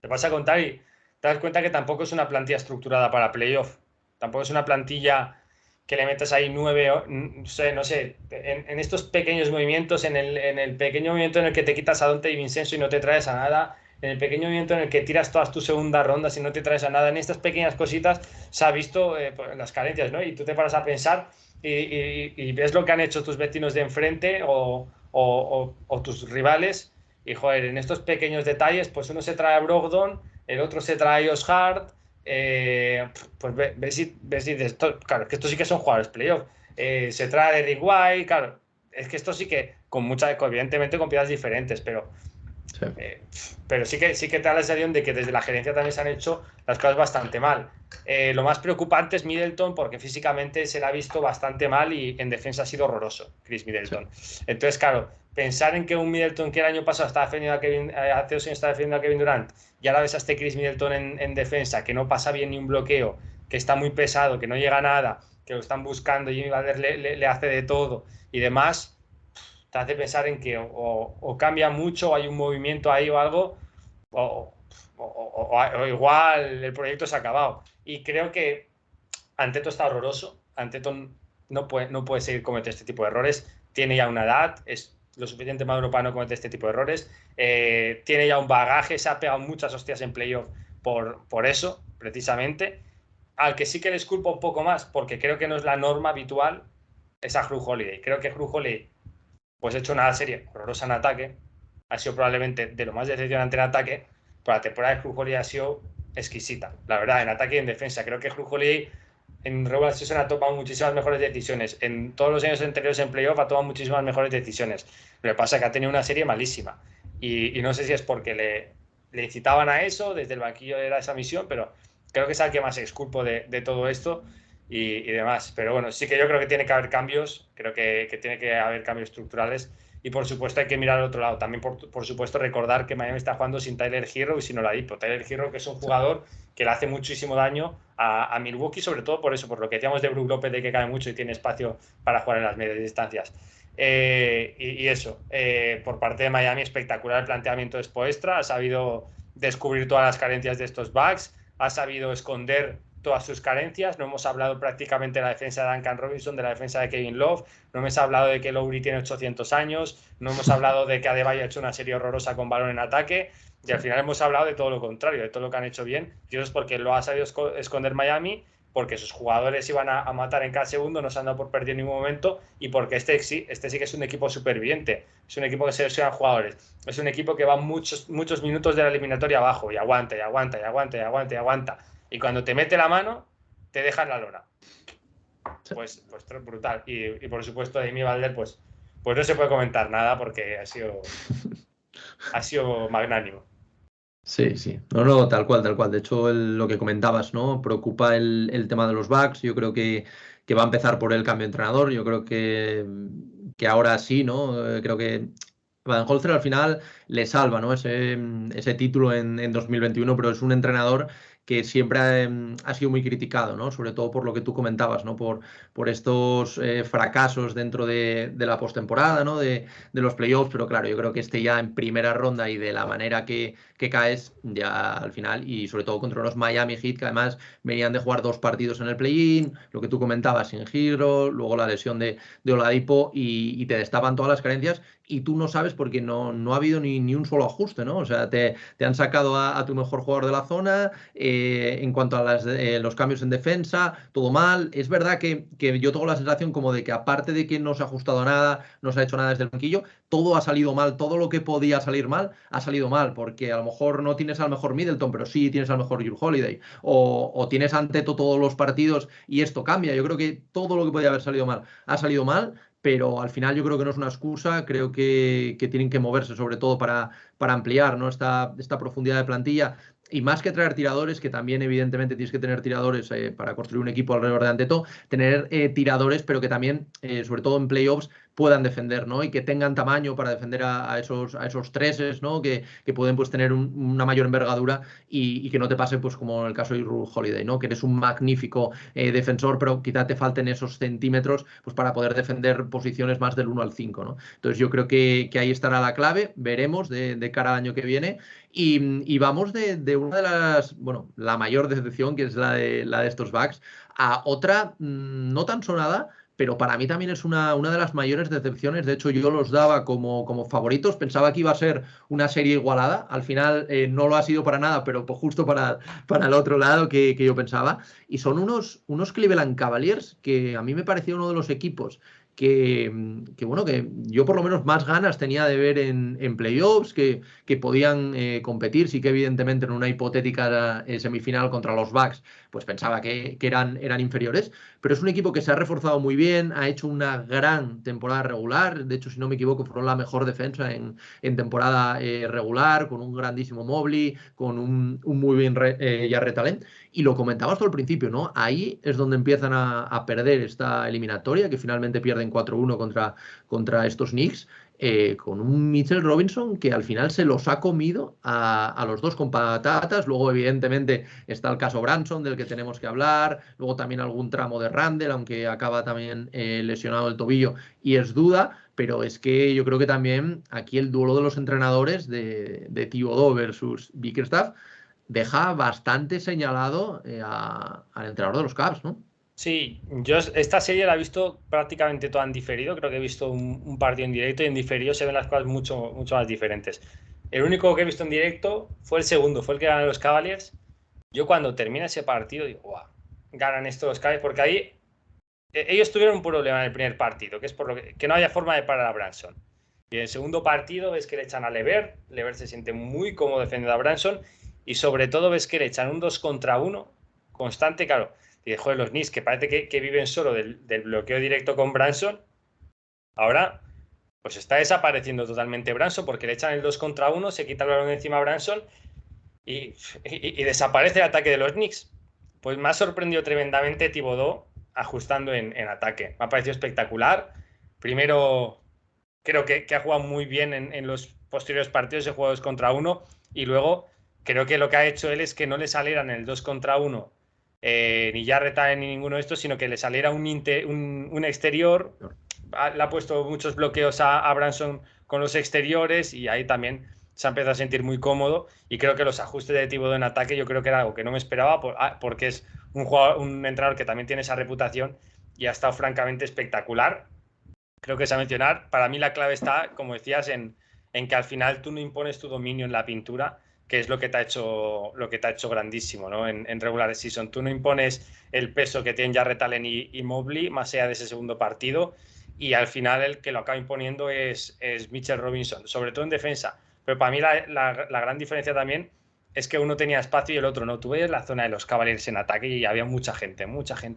Te vas a contar y te das cuenta que tampoco es una plantilla estructurada para playoff. Tampoco es una plantilla que le metas ahí 9, no sé, en estos pequeños movimientos, en el pequeño movimiento en el que te quitas a Donte y Vincenzo y no te traes a nada, en el pequeño movimiento en el que tiras todas tus segundas rondas y no te traes a nada, en estas pequeñas cositas se ha visto las carencias, ¿no? Y tú te paras a pensar y ves lo que han hecho tus vecinos de enfrente o tus rivales. Y joder, en estos pequeños detalles, pues uno se trae a Brogdon, el otro se trae a Josh Hart, pues ves y dices, claro, que estos sí que son jugadores playoff. Se trae a Derrick White, claro, es que esto sí que, evidentemente con piezas diferentes, pero Sí. Pero sí que te da la sensación de que desde la gerencia también se han hecho las cosas bastante mal. Lo más preocupante es Middleton, porque físicamente se le ha visto bastante mal y en defensa ha sido horroroso, Chris Middleton. Sí. Entonces, claro, pensar en que un Middleton que el año pasado estaba defendiendo a Kevin, hace 2 años estaba defendiendo a Kevin Durant, y ahora ves a este Chris Middleton en defensa, que no pasa bien ni un bloqueo, que está muy pesado, que no llega a nada, que lo están buscando, Jimmy Butler le hace de todo y demás, te hace pensar en que o cambia mucho, o hay un movimiento ahí o algo, o igual el proyecto se ha acabado. Y creo que Antetokounmpo está horroroso. Antetokounmpo no puede seguir cometiendo este tipo de errores. Tiene ya una edad, es lo suficiente maduro para no cometer este tipo de errores. Tiene ya un bagaje, se ha pegado muchas hostias en playoff por eso, precisamente. Al que sí que les culpo un poco más, porque creo que no es la norma habitual, es a Jrue Holiday. Creo que Jrue Holiday pues ha hecho una serie horrorosa en ataque, ha sido probablemente de lo más decepcionante en ataque, pero la temporada de Jrue Holiday ha sido exquisita, la verdad, en ataque y en defensa. Creo que Jrue Holiday en regular season ha tomado muchísimas mejores decisiones. En todos los años anteriores en playoff ha tomado muchísimas mejores decisiones. Lo que pasa es que ha tenido una serie malísima. Y no sé si es porque le incitaban a eso, desde el banquillo era esa misión, pero creo que es el que más exculpo de todo esto y demás. Pero bueno, sí que yo creo que tiene que haber cambios, creo que tiene que haber cambios estructurales. Y por supuesto hay que mirar al otro lado. También, por supuesto, recordar que Miami está jugando sin Tyler Herro y sin Oladipo. Tyler Herro, que es un jugador que le hace muchísimo daño a Milwaukee, sobre todo por eso, por lo que decíamos de Brook López, de que cae mucho y tiene espacio para jugar en las medias distancias. Y eso, por parte de Miami, espectacular el planteamiento de Spoelstra. Ha sabido descubrir todas las carencias de estos Bucks, ha sabido esconder todas sus carencias. No hemos hablado prácticamente de la defensa de Duncan Robinson, de la defensa de Kevin Love, no hemos hablado de que Lowry tiene 800 años, no hemos hablado de que Adebayo ha hecho una serie horrorosa con balón en ataque, y al final hemos hablado de todo lo contrario, de todo lo que han hecho bien, y eso es porque lo ha sabido esconder Miami, porque sus jugadores iban a matar en cada segundo, no se han dado por perdido en ningún momento, y porque este sí que es un equipo superviviente, es un equipo que selecciona jugadores, es un equipo que va muchos minutos de la eliminatoria abajo, y aguanta, y aguanta, y aguanta, y aguanta, y aguanta. Y cuando te mete la mano, te deja en la lona. Pues brutal. Y por supuesto, de Jimmy Butler, pues no se puede comentar nada porque ha sido magnánimo. Sí, sí. No, tal cual, tal cual. De hecho, lo que comentabas, ¿no? Preocupa el tema de los Bucks. Yo creo que va a empezar por el cambio de entrenador. Yo creo que ahora sí, ¿no? Creo que Holzer al final le salva, ¿no? Ese título en 2021, pero es un entrenador que siempre ha sido muy criticado, ¿no? Sobre todo por lo que tú comentabas, ¿no? Por estos fracasos dentro de la postemporada, ¿no? De los playoffs, pero claro, yo creo que ya en primera ronda y de la manera que caes ya al final, y sobre todo contra unos Miami Heat que además venían de jugar 2 partidos en el play-in, lo que tú comentabas sin Hero, luego la lesión de Oladipo y te destapan todas las carencias y tú no sabes porque no ha habido ni un solo ajuste, ¿no? O sea, te han sacado a tu mejor jugador de la zona, en cuanto a los cambios en defensa, todo mal. Es verdad que yo tengo la sensación como de que aparte de que no se ha ajustado nada, no se ha hecho nada desde el banquillo, todo ha salido mal, todo lo que podía salir mal ha salido mal, porque a lo mejor no tienes al mejor Middleton, pero sí tienes al mejor Jrue Holiday, o tienes ante todos los partidos y esto cambia. Yo creo que todo lo que podía haber salido mal ha salido mal, pero al final yo creo que no es una excusa, creo que tienen que moverse sobre todo para ampliar, ¿no? esta profundidad de plantilla. Y más que traer tiradores, que también evidentemente tienes que tener tiradores para construir un equipo alrededor de Anteto, tener tiradores, pero que también, sobre todo en playoffs, puedan defender, ¿no? Y que tengan tamaño para defender a esos treses, ¿no? Que pueden pues tener una mayor envergadura y que no te pase pues como en el caso de Jrue Holiday, ¿no? Que eres un magnífico defensor, pero quizá te falten esos centímetros pues para poder defender posiciones más del 1 al 5, ¿no? Entonces yo creo que ahí estará la clave, veremos de cara al año que viene y vamos de una de las, bueno, la mayor decepción, que es la de estos Bucks, a otra no tan sonada, pero para mí también es una de las mayores decepciones. De hecho, yo los daba como favoritos. Pensaba que iba a ser una serie igualada. Al final no lo ha sido para nada, pero pues justo para el otro lado que yo pensaba. Y son unos Cleveland Cavaliers que a mí me pareció uno de los equipos bueno, que yo por lo menos más ganas tenía de ver en playoffs, que podían competir. Sí que evidentemente en una hipotética semifinal contra los Bucks, pues pensaba que eran inferiores, pero es un equipo que se ha reforzado muy bien, ha hecho una gran temporada regular. De hecho, si no me equivoco, fueron la mejor defensa en temporada regular, con un grandísimo Mobley, con un muy bien Jarrett Allen. Y lo comentabas todo al principio, ¿no? Ahí es donde empiezan a perder esta eliminatoria, que finalmente pierden 4-1 contra estos Knicks, con un Mitchell Robinson que al final se los ha comido a los dos con patatas. Luego, evidentemente, está el caso Branson, del que tenemos que hablar. Luego también algún tramo de Randle, aunque acaba también lesionado el tobillo y es duda. Pero es que yo creo que también aquí el duelo de los entrenadores de Thibodeau versus Bickerstaff deja bastante señalado al entrenador de los Cavs, ¿no? Sí, yo esta serie la he visto prácticamente toda en diferido. Creo que he visto un partido en directo y en diferido se ven las cosas mucho, mucho más diferentes. El único que he visto en directo fue el segundo, fue el que ganan los Cavaliers. Yo cuando termina ese partido digo, guau, ganan estos los Cavaliers, porque ahí ellos tuvieron un problema en el primer partido, que es por lo que no había forma de parar a Branson. Y en el segundo partido ves que le echan a Levert se siente muy cómodo defendiendo a Branson, y sobre todo ves que le echan un 2 contra 1 constante, claro. Y joder, los Knicks, que parece que viven solo del bloqueo directo con Branson, ahora pues está desapareciendo totalmente Branson, porque le echan el 2 contra 1, se quita el balón de encima a Branson y desaparece el ataque de los Knicks. Pues me ha sorprendido tremendamente Thibodeau ajustando en ataque. Me ha parecido espectacular. Primero, creo que ha jugado muy bien en los posteriores partidos de juegos contra 1, y luego creo que lo que ha hecho él es que no le salieran el 2 contra 1 ni Jarrett ni ninguno de estos, sino que le saliera un exterior. Le ha puesto muchos bloqueos a Branson con los exteriores, y ahí también se ha empezado a sentir muy cómodo. Y creo que los ajustes de Thibodeau en ataque, yo creo que era algo que no me esperaba, porque es un entrenador que también tiene esa reputación y ha estado francamente espectacular. Creo que es a mencionar. Para mí la clave está, como decías, en que al final tú no impones tu dominio en la pintura, que es lo que te ha hecho grandísimo, ¿no? En regular season. Tú no impones el peso que tienen Jarrett Allen y Mobley más allá de ese segundo partido, y al final el que lo acaba imponiendo es Mitchell Robinson, sobre todo en defensa. Pero para mí la gran diferencia también es que uno tenía espacio y el otro no. Tú ves la zona de los Cavaliers en ataque y había mucha gente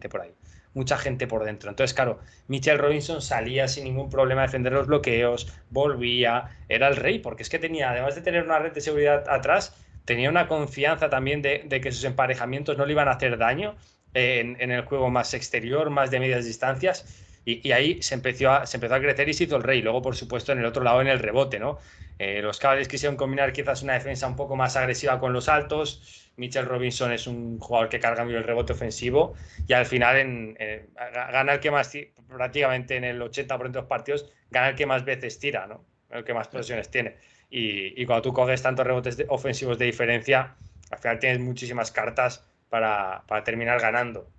por ahí, mucha gente por dentro. Entonces, claro, Mitchell Robinson salía sin ningún problema a defender los bloqueos, volvía, era el rey, porque es que tenía, además de tener una red de seguridad atrás, tenía una confianza también de que sus emparejamientos no le iban a hacer daño en el juego más exterior, más de medias distancias. Y ahí se empezó a crecer y se hizo el rey. Luego, por supuesto, en el otro lado, en el rebote, ¿no? Los Cavaliers quisieron combinar quizás una defensa un poco más agresiva con los altos. Mitchell Robinson es un jugador que carga muy el rebote ofensivo, y al final gana el que más, prácticamente en el 80% de los partidos, gana el que más veces tira, ¿no? El que más posesiones tiene. Y cuando tú coges tantos rebotes ofensivos de diferencia, al final tienes muchísimas cartas para terminar ganando.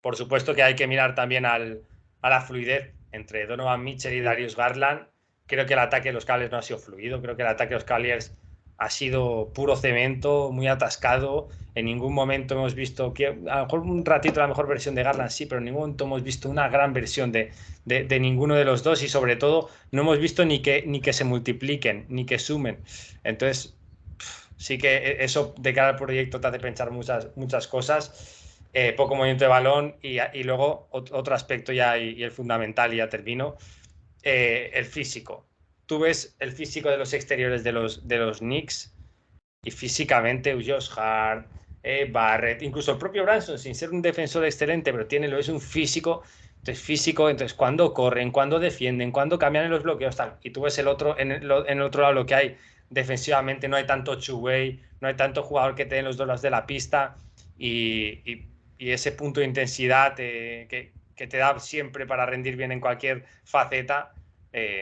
Por supuesto que hay que mirar también a la fluidez entre Donovan Mitchell y Darius Garland. Creo que el ataque de los Cavaliers no ha sido fluido. Creo que el ataque de los Cavaliers ha sido puro cemento, muy atascado. En ningún momento hemos visto, que a lo mejor un ratito la mejor versión de Garland sí, pero en ningún momento hemos visto una gran versión de ninguno de los dos, y sobre todo no hemos visto ni que se multipliquen, ni que sumen. Entonces, sí que eso de cara al proyecto te hace pensar muchas cosas. Poco movimiento de balón, y luego otro aspecto ya, y el fundamental, y ya termino, el físico. Tú ves el físico de los exteriores de los Knicks, y físicamente Josh Hart, Barrett, incluso el propio Branson, sin ser un defensor excelente, pero es un físico. Entonces cuando corren, cuando defienden, cuando cambian en los bloqueos, tal. Y tú ves en el otro lado lo que hay defensivamente. No hay tanto two-way, no hay tanto jugador que te den los dos lados de la pista, y ese punto de intensidad que te da siempre para rendir bien en cualquier faceta,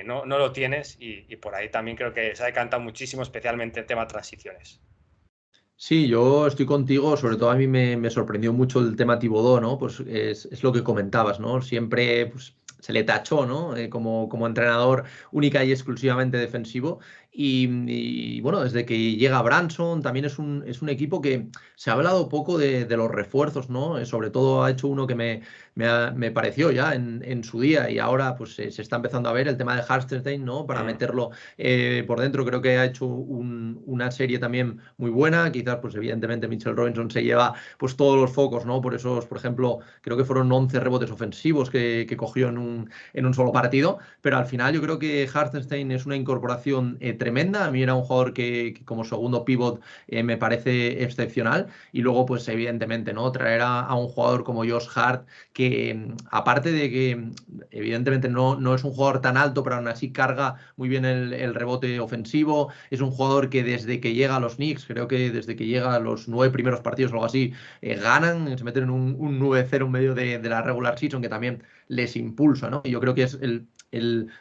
no lo tienes, y por ahí también creo que se ha decantado muchísimo, especialmente el tema transiciones. Sí, yo estoy contigo. Sobre todo a mí me sorprendió mucho el tema Thibodeau, ¿no? Pues es lo que comentabas, ¿no? Siempre pues, se le tachó, ¿no? Como entrenador única y exclusivamente defensivo. y, bueno, desde que llega Branson también es un equipo que se ha hablado poco de los refuerzos, ¿no? Sobre todo ha hecho uno que me pareció ya en su día y ahora pues se está empezando a ver el tema de Hartenstein, ¿no? Para Mm. meterlo por dentro. Creo que ha hecho una serie también muy buena. Quizás pues evidentemente Mitchell Robinson se lleva pues todos los focos, ¿no? Por esos, por ejemplo, creo que fueron 11 rebotes ofensivos que cogió en un solo partido, pero al final yo creo que Hartenstein es una incorporación tremenda. A mí era un jugador que como segundo pivot me parece excepcional. Y luego, pues evidentemente, ¿no? Traer a un jugador como Josh Hart, que aparte de que evidentemente no es un jugador tan alto, pero aún así carga muy bien el rebote ofensivo. Es un jugador que desde que llega a los Knicks, creo que desde que llega a los 9 primeros partidos o algo así, ganan, se meten en un 9-0 en medio de la regular season, que también les impulsa, ¿no? Y yo creo que es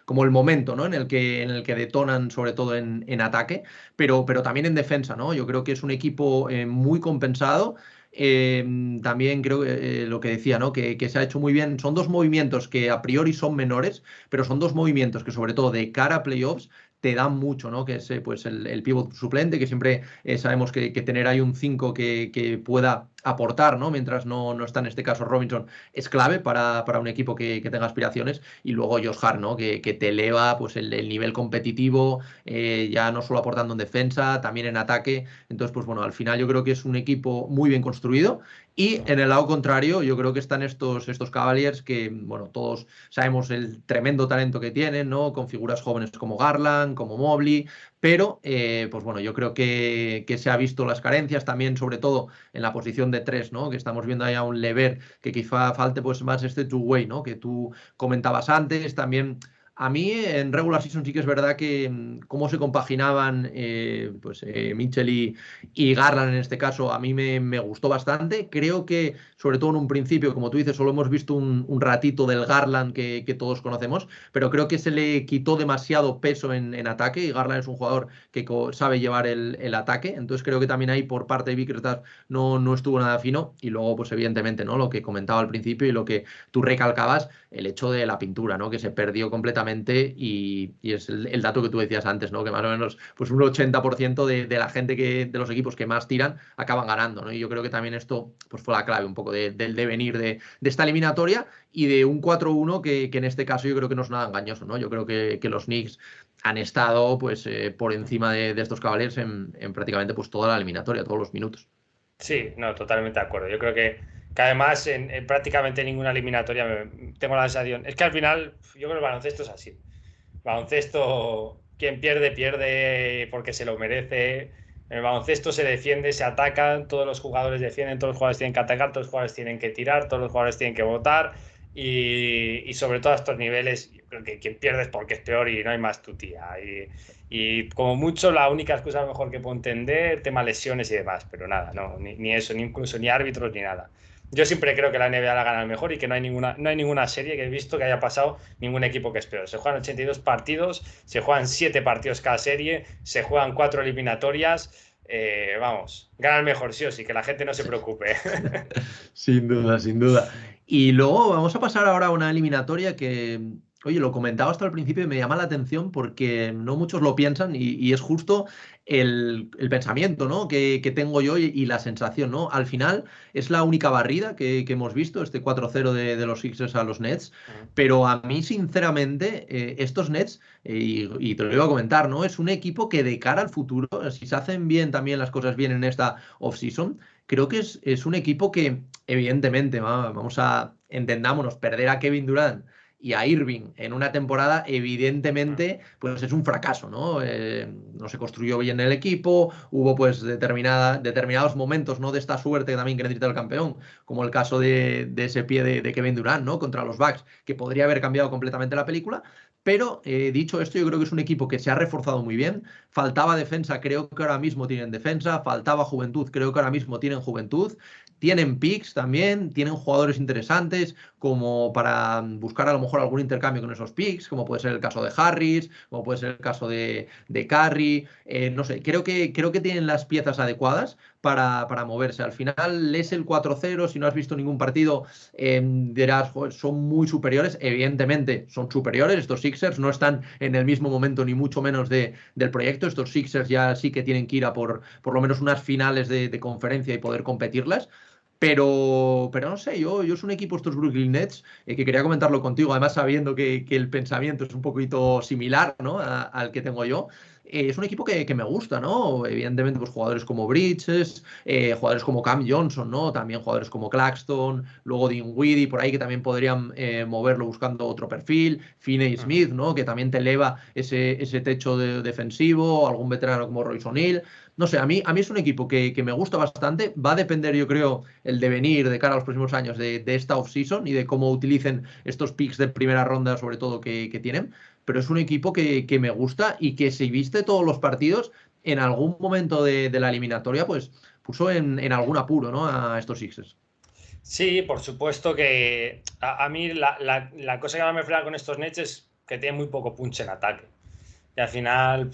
como el momento, ¿no? En el que detonan, sobre todo en ataque, pero también en defensa, ¿no? Yo creo que es un equipo muy compensado. También creo que lo que decía, ¿no? Que se ha hecho muy bien. Son dos movimientos que a priori son menores, pero son dos movimientos que, sobre todo de cara a playoffs, te dan mucho, ¿no? Que es pues el pivot suplente, que siempre sabemos que tener ahí un 5 que pueda aportar, ¿no? Mientras no está en este caso Robinson, es clave para un equipo que tenga aspiraciones. Y luego Josh Hart, ¿no? Que te eleva pues el nivel competitivo, ya no solo aportando en defensa, también en ataque. Entonces, pues bueno, al final yo creo que es un equipo muy bien construido. Y en el lado contrario, yo creo que están estos Cavaliers que, bueno, todos sabemos el tremendo talento que tienen, ¿no? Con figuras jóvenes como Garland, como Mobley, pero, pues bueno, yo creo que se ha visto las carencias también, sobre todo en la posición de tres, ¿no? Que estamos viendo ahí a un Lever que quizá falte pues más este two-way, ¿no? Que tú comentabas antes, también. A mí en regular season sí que es verdad que cómo se compaginaban pues Mitchell y Garland en este caso a mí me gustó bastante. Creo que sobre todo en un principio, como tú dices, solo hemos visto un ratito del Garland que todos conocemos, pero creo que se le quitó demasiado peso en ataque y Garland es un jugador que sabe llevar el ataque. Entonces creo que también ahí por parte de Bickerstaff no estuvo nada fino. Y luego, pues evidentemente, ¿no? Lo que comentaba al principio y lo que tú recalcabas, el hecho de la pintura, ¿no? Que se perdió completamente y es el dato que tú decías antes, ¿no? Que más o menos pues un 80% de la gente de los equipos que más tiran acaban ganando, ¿no? Y yo creo que también esto pues fue la clave un poco del devenir de esta eliminatoria y de un 4-1 que en este caso yo creo que no es nada engañoso, ¿no? Yo creo que los Knicks han estado pues por encima de estos Cavaliers en prácticamente pues toda la eliminatoria, todos los minutos. Sí, no, totalmente de acuerdo. Yo creo que además en prácticamente ninguna eliminatoria tengo la sensación. Es que al final, yo creo que el baloncesto es así. Baloncesto, quien pierde, pierde porque se lo merece. En el baloncesto se defiende, se atacan, todos los jugadores defienden, todos los jugadores tienen que atacar, todos los jugadores tienen que tirar, todos los jugadores tienen que votar. Y sobre todo a estos niveles, yo creo que quien pierde es porque es peor y no hay más tu tía. Y como mucho, la única excusa a lo mejor que puedo entender, tema lesiones y demás, pero nada, no, ni eso, ni incluso ni árbitros ni nada. Yo siempre creo que la NBA la gana el mejor y que no hay ninguna serie que he visto que haya pasado ningún equipo que es peor. Se juegan 82 partidos, se juegan 7 partidos cada serie, se juegan 4 eliminatorias. Vamos, gana el mejor, sí o sí, que la gente no se preocupe. Sin duda, sin duda. Y luego vamos a pasar ahora a una eliminatoria que, oye, lo comentaba hasta el principio y me llama la atención porque no muchos lo piensan y es justo el pensamiento, ¿no? que tengo yo y la sensación, ¿no? Al final es la única barrida que hemos visto, este 4-0 de los Sixers a los Nets, pero a mí, sinceramente, estos Nets, y te lo iba a comentar, ¿no? Es un equipo que de cara al futuro, si se hacen bien también las cosas bien en esta off-season, creo que es un equipo que, evidentemente, vamos a, entendámonos, perder a Kevin Durant y a Irving en una temporada, evidentemente, pues es un fracaso, ¿no? No se construyó bien el equipo, hubo pues determinados momentos, ¿no? De esta suerte también que necesita el campeón, como el caso de ese pie de Kevin Durant, ¿no? Contra los Bucks, que podría haber cambiado completamente la película. Pero dicho esto, yo creo que es un equipo que se ha reforzado muy bien. Faltaba defensa, creo que ahora mismo tienen defensa. Faltaba juventud, creo que ahora mismo tienen juventud. tienen picks también, tienen jugadores interesantes como para buscar a lo mejor algún intercambio con esos picks, como puede ser el caso de Harris, como puede ser el caso de Curry. No sé, creo que tienen las piezas adecuadas para moverse. Al final lees el 4-0, si no has visto ningún partido, dirás: "Joder, son muy superiores". Evidentemente son superiores, estos Sixers no están en el mismo momento ni mucho menos del proyecto. Estos Sixers ya sí que tienen que ir a por lo menos unas finales de conferencia y poder competirlas. Pero no sé, yo es un equipo, estos Brooklyn Nets, que quería comentarlo contigo, además sabiendo que el pensamiento es un poquito similar, ¿no? Al que tengo yo. Es un equipo que me gusta, ¿no? Evidentemente, pues jugadores como Bridges, jugadores como Cam Johnson, ¿no? También jugadores como Claxton, luego Dinwiddie, por ahí que también podrían moverlo buscando otro perfil, Finney Ujú. Smith, ¿no? Que también te eleva ese techo defensivo, algún veterano como Royce O'Neal. No sé, a mí es un equipo que me gusta bastante. Va a depender, yo creo, el devenir de cara a los próximos años de esta off-season y de cómo utilicen estos picks de primera ronda, sobre todo, que tienen. Pero es un equipo que me gusta y que, si viste todos los partidos, en algún momento de la eliminatoria, pues puso en algún apuro, ¿no? A estos Sixers. Sí, por supuesto que a mí la cosa que más me frena con estos Nets es que tienen muy poco punch en ataque. Y al final,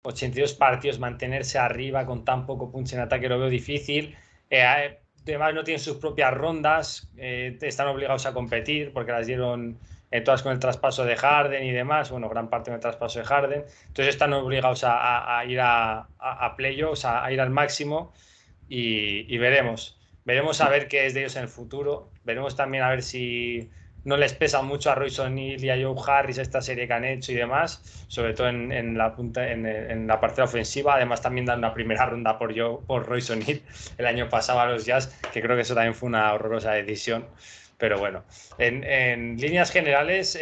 82 partidos, mantenerse arriba con tan poco punch en ataque lo veo difícil. Además, no tienen sus propias rondas, están obligados a competir porque las dieron todas con el traspaso de Harden y demás. Bueno, gran parte con el traspaso de Harden. Entonces, están obligados a ir a playoffs, a ir al máximo y veremos. Veremos a ver qué es de ellos en el futuro. Veremos también a ver si no les pesa mucho a Royce O'Neal y a Joe Harris esta serie que han hecho y demás, sobre todo en la punta, en la parte ofensiva. Además, también dan una primera ronda por Royce O'Neal el año pasado a los Jazz, que creo que eso también fue una horrorosa decisión. Pero bueno, en líneas generales,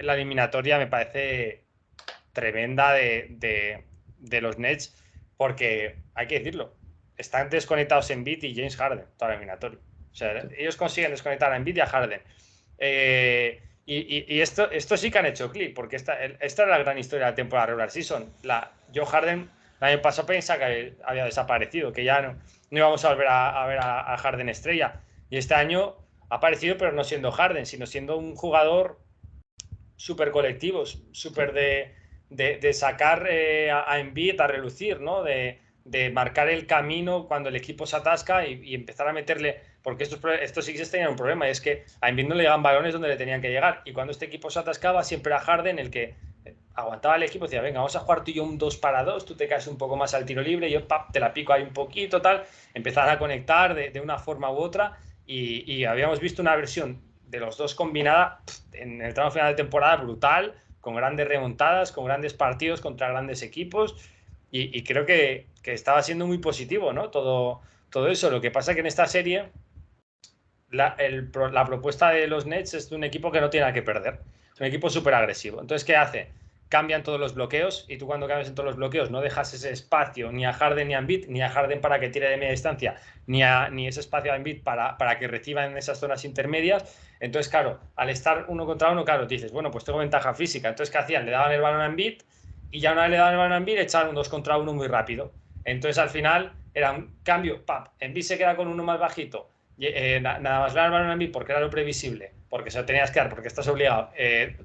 la eliminatoria me parece tremenda de los Nets, porque hay que decirlo, están desconectados en Embiid y James Harden toda la eliminatoria. O sea, Sí. ellos consiguen desconectar a Embiid y a Harden. Y esto sí que han hecho clic, porque esta es la gran historia de la temporada regular season. Joe Harden el año pasado pensaba que había desaparecido, que ya no íbamos a volver a ver a Harden estrella. Y este año ha aparecido, pero no siendo Harden, sino siendo un jugador súper colectivos, súper de sacar a Embiid a relucir, ¿no? De marcar el camino cuando el equipo se atasca y empezar a meterle, porque estos Sixers tenían un problema, y es que a Embiid no le llegaban balones donde le tenían que llegar, y cuando este equipo se atascaba, siempre era Harden el que aguantaba el equipo, decía: venga, vamos a jugar tú y yo un 2 para 2, tú te caes un poco más al tiro libre, yo te la pico ahí un poquito, tal, empezaban a conectar de una forma u otra, y habíamos visto una versión de los dos combinada en el tramo final de temporada brutal, con grandes remontadas, con grandes partidos contra grandes equipos, y creo que estaba siendo muy positivo, ¿no? Todo eso. Lo que pasa es que en esta serie la propuesta de los Nets es de un equipo que no tiene nada que perder. Es un equipo súper agresivo. Entonces, ¿qué hace? Cambian todos los bloqueos, y tú, cuando cambias en todos los bloqueos, no dejas ese espacio ni a Harden ni a Embiid, ni a Harden para que tire de media distancia, ni ese espacio a Embiid para que reciba en esas zonas intermedias. Entonces, claro, al estar uno contra uno, claro, dices: bueno, pues tengo ventaja física. Entonces, ¿qué hacían? Le daban el balón a Embiid, y ya una vez le daban el balón a Embiid, echaban un 2 contra 1 muy rápido. Entonces, al final, era un cambio, ¡pap! Embiid se queda con uno más bajito, nada más dar el balón a mí, porque era lo previsible, porque se lo tenías que dar, porque estás obligado,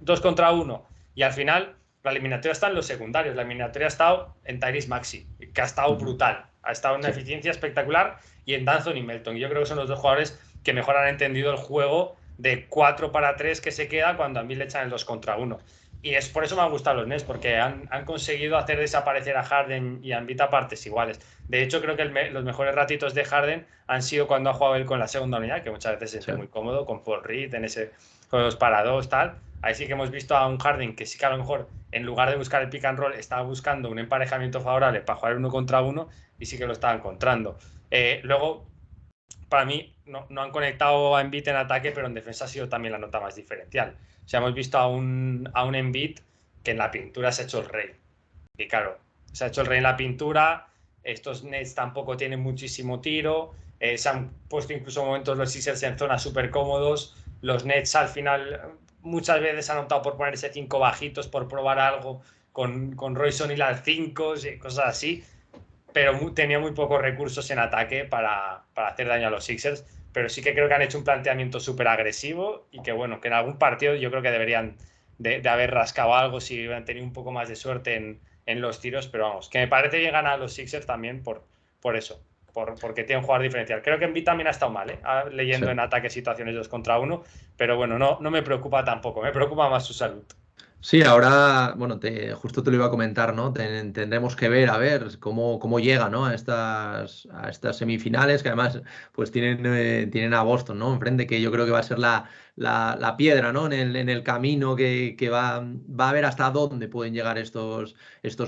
2 contra 1, y al final la eliminatoria está en los secundarios. La eliminatoria ha estado en Tyrese Maxey, que ha estado brutal, ha estado en una Sí. eficiencia espectacular, y en D'Anthony Melton. Yo creo que son los dos jugadores que mejor han entendido el juego de 4 para 3 que se queda cuando a mí le echan el 2 contra 1. Y es por eso me han gustado los Nets, porque han conseguido hacer desaparecer a Harden y a Embiid a partes iguales. De hecho, creo que los mejores ratitos de Harden han sido cuando ha jugado él con la segunda unidad, que muchas veces se Sí. siente muy cómodo, con Paul Reed, en ese juegos para dos, tal. Ahí sí que hemos visto a un Harden que sí que a lo mejor, en lugar de buscar el pick and roll, estaba buscando un emparejamiento favorable para jugar uno contra uno, y sí que lo estaba encontrando. Luego, para mí, no han conectado a Embiid en ataque, pero en defensa ha sido también la nota más diferencial. O sea, hemos visto a un Embiid que en la pintura se ha hecho el rey. Y claro, se ha hecho el rey en la pintura. Estos Nets tampoco tienen muchísimo tiro. Se han puesto incluso momentos los Sixers en zonas súper cómodos. Los Nets al final muchas veces han optado por ponerse 5 bajitos, por probar algo con Royce O'Neal al 5, cosas así. pero tenía muy pocos recursos en ataque para hacer daño a los Sixers. Pero sí que creo que han hecho un planteamiento súper agresivo y que, bueno, que en algún partido yo creo que deberían de haber rascado algo si hubieran tenido un poco más de suerte en los tiros. Pero vamos, que me parece que ganan a los Sixers también por eso, porque tiene un jugador diferencial. Creo que Embiid también ha estado mal, leyendo Sí. en ataque situaciones 2 contra 1, pero bueno, no me preocupa tampoco, me preocupa más su salud. Sí, ahora, bueno, justo te lo iba a comentar, ¿no? Tendremos que ver, a ver, cómo llega, ¿no? A estas semifinales, que además, pues tienen a Boston, ¿no? Enfrente, que yo creo que va a ser la piedra, ¿no? En el camino que va a ver hasta dónde pueden llegar estos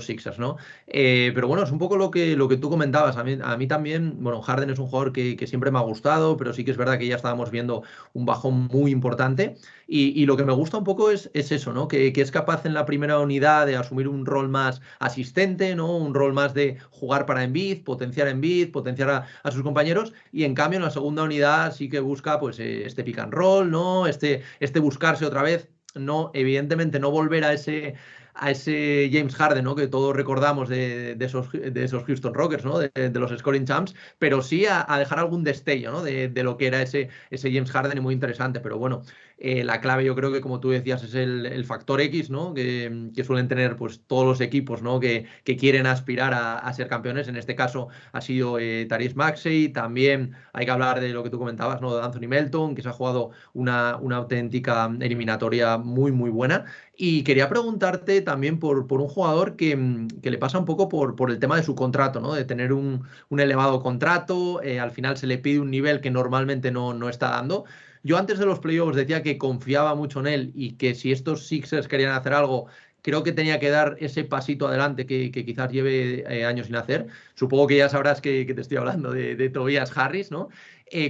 Sixers, ¿no? Pero bueno, es un poco lo que tú comentabas. A mí también, bueno, Harden es un jugador que siempre me ha gustado, pero sí que es verdad que ya estábamos viendo un bajón muy importante. Y lo que me gusta un poco es eso, ¿no? Que es capaz en la primera unidad de asumir un rol más asistente, ¿no? Un rol más de jugar para Embiid, potenciar a sus compañeros. Y en cambio, en la segunda unidad sí que busca, pues, este pick and roll, ¿no? Este buscarse otra vez. No, evidentemente, no volver a ese James Harden, ¿no? Que todos recordamos de esos Houston Rockets, ¿no? De los scoring champs, pero sí a dejar algún destello, ¿no? De lo que era ese James Harden y muy interesante. Pero bueno, la clave yo creo que, como tú decías, es el factor X, ¿no? Que suelen tener, pues, todos los equipos, ¿no? Que quieren aspirar a ser campeones. En este caso ha sido Tyrese Maxey. También hay que hablar de lo que tú comentabas, ¿no? De Anthony Melton, que se ha jugado una auténtica eliminatoria muy, muy buena. Y quería preguntarte también por un jugador que le pasa un poco por el tema de su contrato, ¿no? De tener un elevado contrato. Al final se le pide un nivel que normalmente no está dando. Yo antes de los playoffs decía que confiaba mucho en él y que si estos Sixers querían hacer algo, creo que tenía que dar ese pasito adelante que quizás lleve años sin hacer. Supongo que ya sabrás que te estoy hablando de Tobias Harris, ¿no?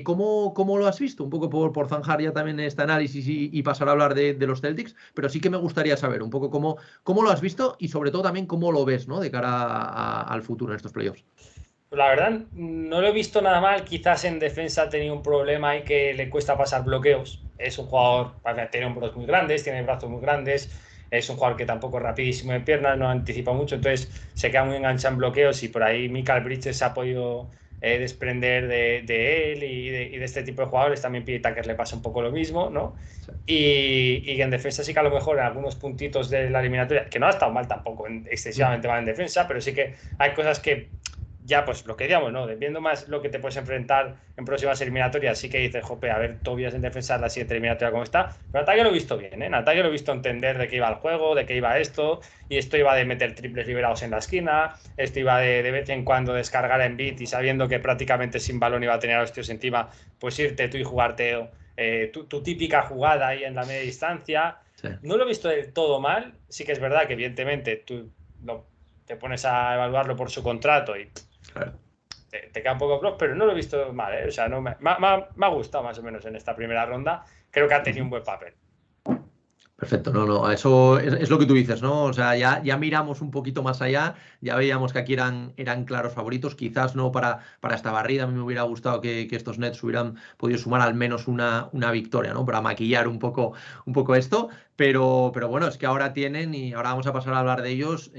¿Cómo lo has visto? Un poco por zanjar ya también este análisis y pasar a hablar de los Celtics, pero sí que me gustaría saber un poco cómo lo has visto y sobre todo también cómo lo ves, ¿no? De cara al futuro en estos playoffs. Pues la verdad, no lo he visto nada mal. Quizás en defensa ha tenido un problema y que le cuesta pasar bloqueos. Es un jugador, tiene hombros muy grandes, tiene brazos muy grandes. Es un jugador que tampoco es rapidísimo en piernas, no anticipa mucho, entonces se queda muy enganchado en bloqueos. Y por ahí Michael Bridges se ha podido desprender de él y de este tipo de jugadores. También Pete Tucker le pasa un poco lo mismo, ¿no? Sí. Y en defensa sí que a lo mejor en algunos puntitos de la eliminatoria, que no ha estado mal tampoco, Ujú. excesivamente mal en defensa, pero sí que hay cosas que ya, pues lo que digamos, ¿no? Viendo más lo que te puedes enfrentar en próximas eliminatorias, sí que dices, jope, a ver, Tobias en defensa la siguiente eliminatoria cómo está. Pero en ataque lo he visto bien, ¿eh? En ataque lo he visto entender de qué iba el juego, de qué iba esto, y esto iba de meter triples liberados en la esquina, esto iba de vez en cuando descargar en beat y sabiendo que prácticamente sin balón iba a tener a los tíos encima, pues irte tú y jugarte tu típica jugada ahí en la media distancia. Sí, No lo he visto del todo mal, sí que es verdad que evidentemente te pones a evaluarlo por su contrato y claro. te queda un poco flojo, pero no lo he visto mal, ¿eh? O sea, no me ha gustado más o menos en esta primera ronda. Creo que ha tenido Ujú. un buen papel. Perfecto, no, eso es lo que tú dices, ¿no? O sea, ya miramos un poquito más allá, ya veíamos que aquí eran claros favoritos, quizás no para esta barrida, a mí me hubiera gustado que estos Nets hubieran podido sumar al menos una victoria, ¿no? Para maquillar un poco esto, pero bueno, es que ahora tienen, y ahora vamos a pasar a hablar de ellos,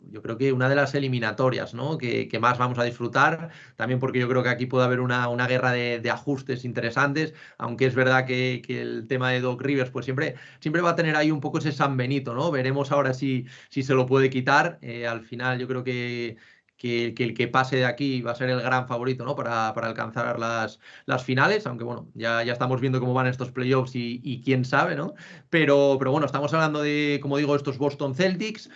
yo creo que una de las eliminatorias, ¿no? Que más vamos a disfrutar, también porque yo creo que aquí puede haber una guerra de ajustes interesantes, aunque es verdad que el tema de Doc Rivers, pues siempre va a tener ahí un poco ese San Benito, ¿no? Veremos ahora si se lo puede quitar. Al final yo creo que el que pase de aquí va a ser el gran favorito, ¿no? Para alcanzar las finales, aunque bueno, ya estamos viendo cómo van estos playoffs y quién sabe, ¿no? Pero bueno, estamos hablando de, como digo, estos Boston Celtics.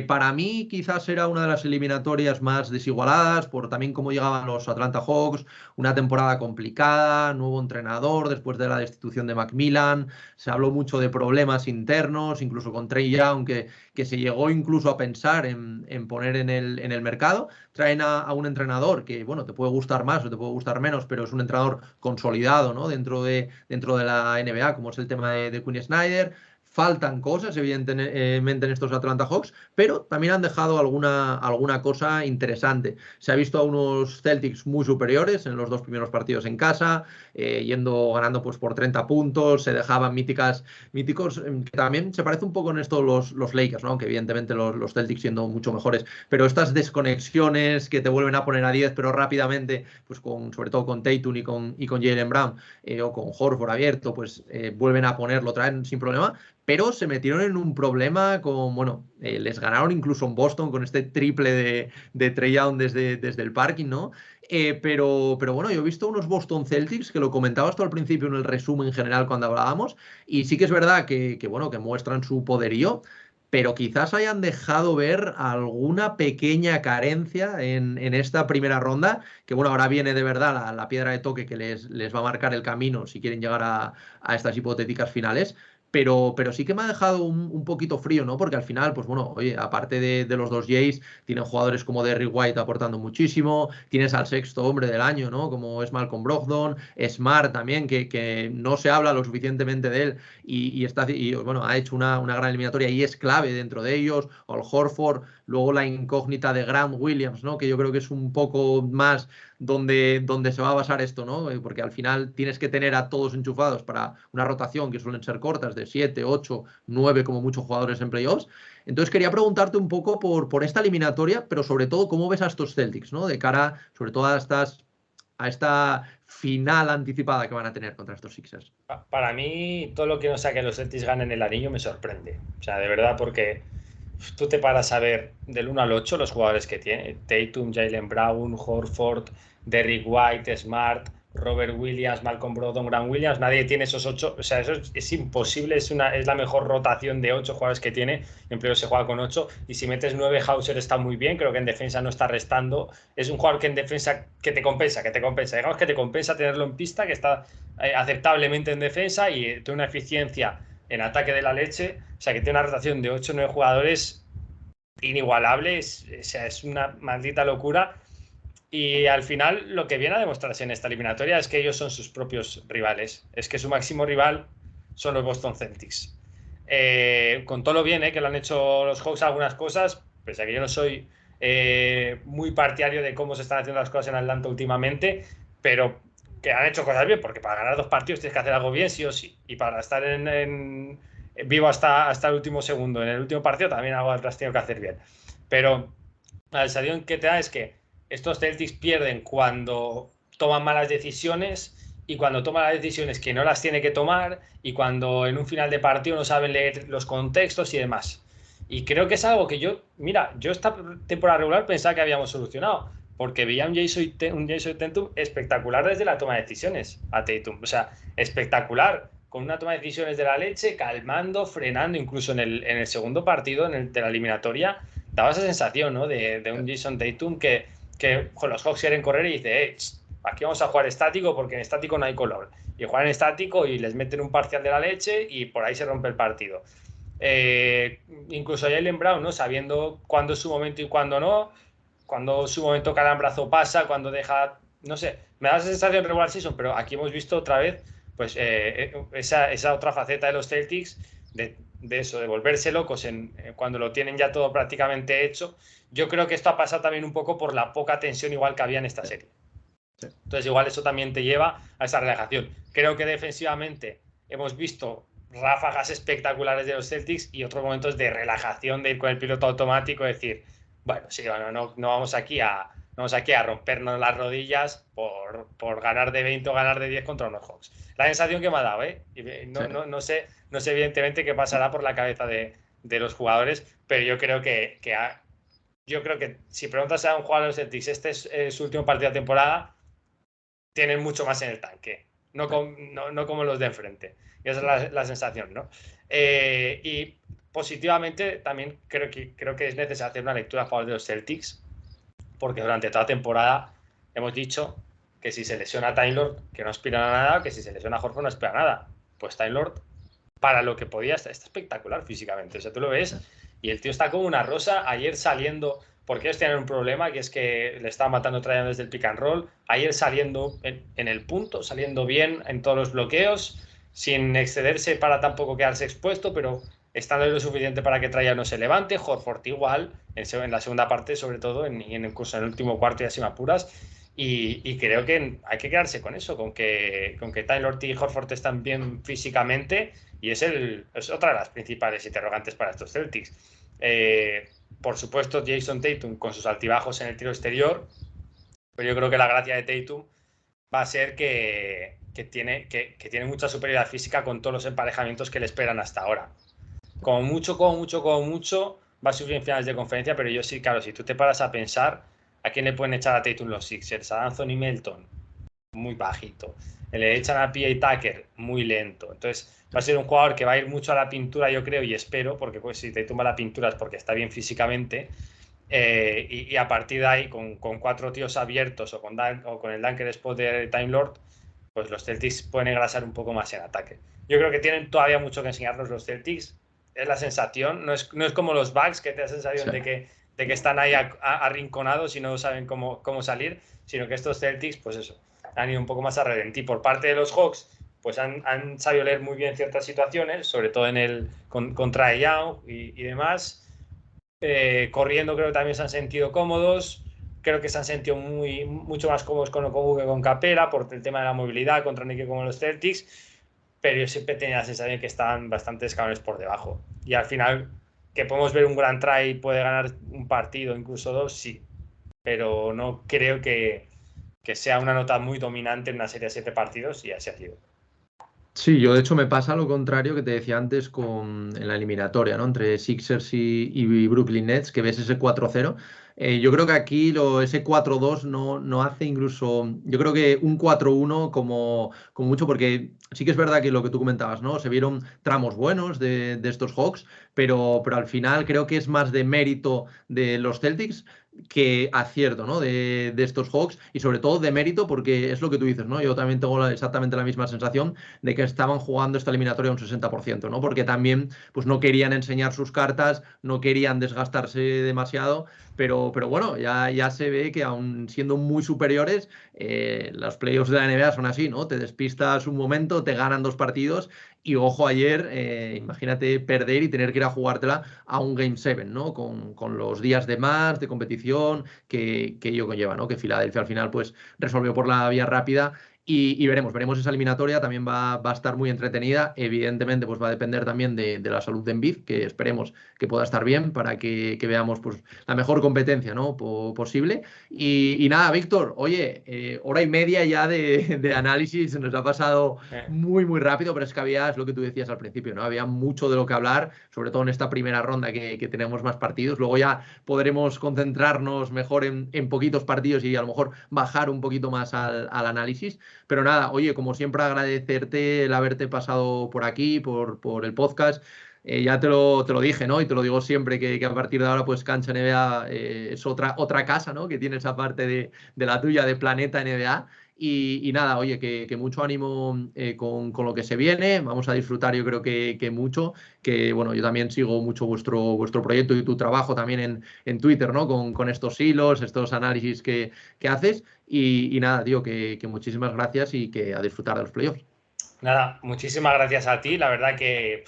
Para mí quizás era una de las eliminatorias más desigualadas, por también cómo llegaban los Atlanta Hawks, una temporada complicada, nuevo entrenador después de la destitución de Macmillan. Se habló mucho de problemas internos, incluso con Trey Young, que se llegó incluso a pensar en poner en el mercado. Traen a un entrenador que, bueno, te puede gustar más o te puede gustar menos, pero es un entrenador consolidado, ¿no? Dentro de la NBA, como es el tema de Quinn Snyder. faltan cosas, evidentemente, en estos Atlanta Hawks, pero también han dejado alguna cosa interesante. Se ha visto a unos Celtics muy superiores en los dos primeros partidos en casa, ganando pues por 30 puntos, se dejaban míticos, que también se parece un poco en esto los Lakers, ¿no? Aunque evidentemente los Celtics siendo mucho mejores, pero estas desconexiones que te vuelven a poner a 10, pero rápidamente, pues sobre todo con Tatum y con Jaylen Brown, o con Horford abierto, pues vuelven a ponerlo, traen sin problema, pero se metieron en un problema bueno, les ganaron incluso en Boston con este triple de Trae Young desde el parking, ¿no? Pero bueno, yo he visto unos Boston Celtics que lo comentabas tú al principio en el resumen general cuando hablábamos, y sí que es verdad bueno, que muestran su poderío, pero quizás hayan dejado ver alguna pequeña carencia en esta primera ronda, que bueno, ahora viene de verdad la piedra de toque que les va a marcar el camino si quieren llegar a estas hipotéticas finales. Pero sí que me ha dejado un poquito frío, ¿no? Porque al final, pues bueno, oye, aparte de los dos Jays, tienen jugadores como Derrick White aportando muchísimo, tienes al sexto hombre del año, ¿no? Como es Malcolm Brogdon, Smart también, que no se habla lo suficientemente de él bueno, ha hecho una gran eliminatoria y es clave dentro de ellos, Al Horford, luego la incógnita de Grant Williams, ¿no? Que yo creo que es un poco más donde se va a basar esto, ¿no? Porque al final tienes que tener a todos enchufados para una rotación que suelen ser cortas, de 7, 8, 9 como muchos jugadores en playoffs. Entonces quería preguntarte un poco por esta eliminatoria, pero sobre todo cómo ves a estos Celtics, ¿no? De cara sobre todo a esta final anticipada que van a tener contra estos Sixers. Para mí, todo lo que no sea que los Celtics ganen el anillo me sorprende. O sea, de verdad, porque tú te paras a ver del 1 al 8 los jugadores que tiene. Tatum, Jaylen Brown, Horford, Derrick White, Smart, Robert Williams, Malcolm Brogdon, Grant Williams. Nadie tiene esos 8. O sea, eso es imposible. Es la mejor rotación de 8 jugadores que tiene. En playoffs se juega con 8. Y si metes 9, Hauser está muy bien. Creo que en defensa no está restando. Es un jugador que en defensa que te compensa. Digamos que te compensa tenerlo en pista, que está aceptablemente en defensa y tiene una eficiencia en ataque de la leche. O sea, que tiene una rotación de 8 o 9 jugadores inigualable. O sea, es una maldita locura. Y al final lo que viene a demostrarse en esta eliminatoria es que ellos son sus propios rivales. Es que su máximo rival son los Boston Celtics. Con todo lo bien que lo han hecho los Hawks algunas cosas, pese a que yo no soy muy partidario de cómo se están haciendo las cosas en Atlanta últimamente, pero que han hecho cosas bien, porque para ganar 2 partidos tienes que hacer algo bien sí o sí. Y para estar vivo hasta el último segundo, en el último partido también algo has tenido que hacer bien. Pero la sensación que te da es que estos Celtics pierden cuando toman malas decisiones y cuando toman las decisiones que no las tiene que tomar y cuando en un final de partido no saben leer los contextos y demás. Y creo que es algo que yo esta temporada regular pensaba que habíamos solucionado, porque veía un Jason Tatum espectacular desde la toma de decisiones a Tatum. O sea, espectacular, con una toma de decisiones de la leche, calmando, frenando, incluso en el segundo partido, de la eliminatoria, daba esa sensación, ¿no? De un Jason Tatum que los Hawks quieren correr y dice, aquí vamos a jugar estático porque en estático no hay color. Y juegan en estático y les meten un parcial de la leche y por ahí se rompe el partido. Incluso Jaylen Brown, ¿no? Sabiendo cuándo es su momento y cuándo no, cuando su momento calambrazo pasa, cuando deja, no sé, me da esa sensación de regular season, pero aquí hemos visto otra vez pues esa otra faceta de los Celtics de eso, de volverse locos cuando lo tienen ya todo prácticamente hecho. Yo creo que esto ha pasado también un poco por la poca tensión igual que había en esta serie. Sí. Entonces igual eso también te lleva a esa relajación. Creo que defensivamente hemos visto ráfagas espectaculares de los Celtics y otros momentos de relajación, de ir con el piloto automático, decir, bueno, sí, no vamos aquí a rompernos las rodillas por ganar de 20 o ganar de 10 contra unos Hawks. La sensación que me ha dado, no sé evidentemente qué pasará por la cabeza de los jugadores, pero yo creo que si preguntas a un jugador de los Celtics, este es su último partido de temporada, tienen mucho más en el tanque, no como los de enfrente. Y esa es la sensación, ¿no? Y positivamente también creo que es necesario hacer una lectura a favor de los Celtics, porque durante toda la temporada hemos dicho que si se lesiona Time Lord, que no aspira a nada, que si se lesiona Horford no aspira a nada. Pues Time Lord, para lo que podía, está espectacular físicamente. O sea, tú lo ves y el tío está como una rosa. Ayer saliendo, porque ellos tienen un problema, que es que le estaban matando trayendo desde el pick and roll. Ayer saliendo en el punto, saliendo bien en todos los bloqueos. sin excederse para tampoco quedarse expuesto, pero estando lo suficiente para que Trae no se levante. Horford igual, en la segunda parte, sobre todo, incluso en el último cuarto y así me apuras. Y creo que hay que quedarse con eso, con que Taylor y Horford están bien físicamente, y es otra de las principales interrogantes para estos Celtics. Por supuesto, Jason Tatum con sus altibajos en el tiro exterior, pero yo creo que la gracia de Tatum va a ser que tiene mucha superioridad física con todos los emparejamientos que le esperan hasta ahora. Como mucho, va a sufrir en finales de conferencia, pero yo sí, claro, si tú te paras a pensar, ¿a quién le pueden echar a Tatum los Sixers? A Anthony Melton, muy bajito. Le echan a P.A. Tucker, muy lento. Entonces va a ser un jugador que va a ir mucho a la pintura, yo creo, y espero, porque pues, si Tatum va a la pintura es porque está bien físicamente. Y a partir de ahí, con 4 tíos abiertos o con el Dunker Spot de Time Lord, pues los Celtics pueden engrasar un poco más en ataque. Yo creo que tienen todavía mucho que enseñarnos los Celtics. Es la sensación, no es como los Bucks, que te da la sensación Sí. de que están ahí arrinconados y no saben cómo salir, sino que estos Celtics, pues eso, han ido un poco más a redentir. Por parte de los Hawks, pues han sabido leer muy bien ciertas situaciones, sobre todo contra Young y demás. Corriendo creo que también se han sentido cómodos. Creo que se han sentido mucho más cómodos con Okogu que con Capela por el tema de la movilidad contra un equipo como los Celtics, pero yo siempre tenía la sensación de que estaban bastante escalones por debajo. Y al final, que podemos ver un gran try, puede ganar un partido, incluso 2, sí, pero no creo que sea una nota muy dominante en una serie de 7 partidos, y así ha sido. Sí, yo de hecho me pasa lo contrario que te decía antes en la eliminatoria, ¿no? Entre Sixers y Brooklyn Nets, que ves ese 4-0. Yo creo que aquí ese 4-2 no hace incluso, yo creo que un 4-1 como mucho, porque sí que es verdad que lo que tú comentabas, ¿no? Se vieron tramos buenos de estos Hawks, pero al final creo que es más de mérito de los Celtics que acierto, ¿no? De estos Hawks y sobre todo de mérito porque es lo que tú dices, ¿no? Yo también tengo exactamente la misma sensación de que estaban jugando esta eliminatoria un 60%, ¿no? Porque también pues no querían enseñar sus cartas, no querían desgastarse demasiado, pero bueno, ya se ve que aun siendo muy superiores, los playoffs de la NBA son así, ¿no? Te despistas un momento, te ganan 2 partidos y ojo ayer, imagínate perder y tener que ir a jugártela a un Game 7, ¿no? Con los días de más, de competición que ello conlleva, ¿no? Que Filadelfia al final pues resolvió por la vía rápida y veremos esa eliminatoria, también va a estar muy entretenida. Evidentemente, pues va a depender también de la salud de Embiid, que esperemos que pueda estar bien para que veamos pues, la mejor competencia, ¿no? Posible. Y nada, Víctor, oye, hora y media ya de análisis, se nos ha pasado Eh, muy rápido, pero es que es lo que tú decías al principio, ¿no? Había mucho de lo que hablar, sobre todo en esta primera ronda que tenemos más partidos. Luego ya podremos concentrarnos mejor en poquitos partidos y a lo mejor bajar un poquito más al análisis. Pero nada, oye, como siempre agradecerte el haberte pasado por aquí, por el podcast. Ya te lo dije, ¿no? Y te lo digo siempre que a partir de ahora, pues Cancha NBA es otra casa, ¿no? Que tienes aparte de la tuya, de Planeta NBA. Y nada, oye, que mucho ánimo con lo que se viene. Vamos a disfrutar, yo creo que mucho. Que bueno, yo también sigo mucho vuestro proyecto y tu trabajo también en Twitter, ¿no? Con estos hilos, estos análisis que haces. Y nada, tío, que muchísimas gracias y que a disfrutar de los playoffs. Nada, muchísimas gracias a ti. La verdad que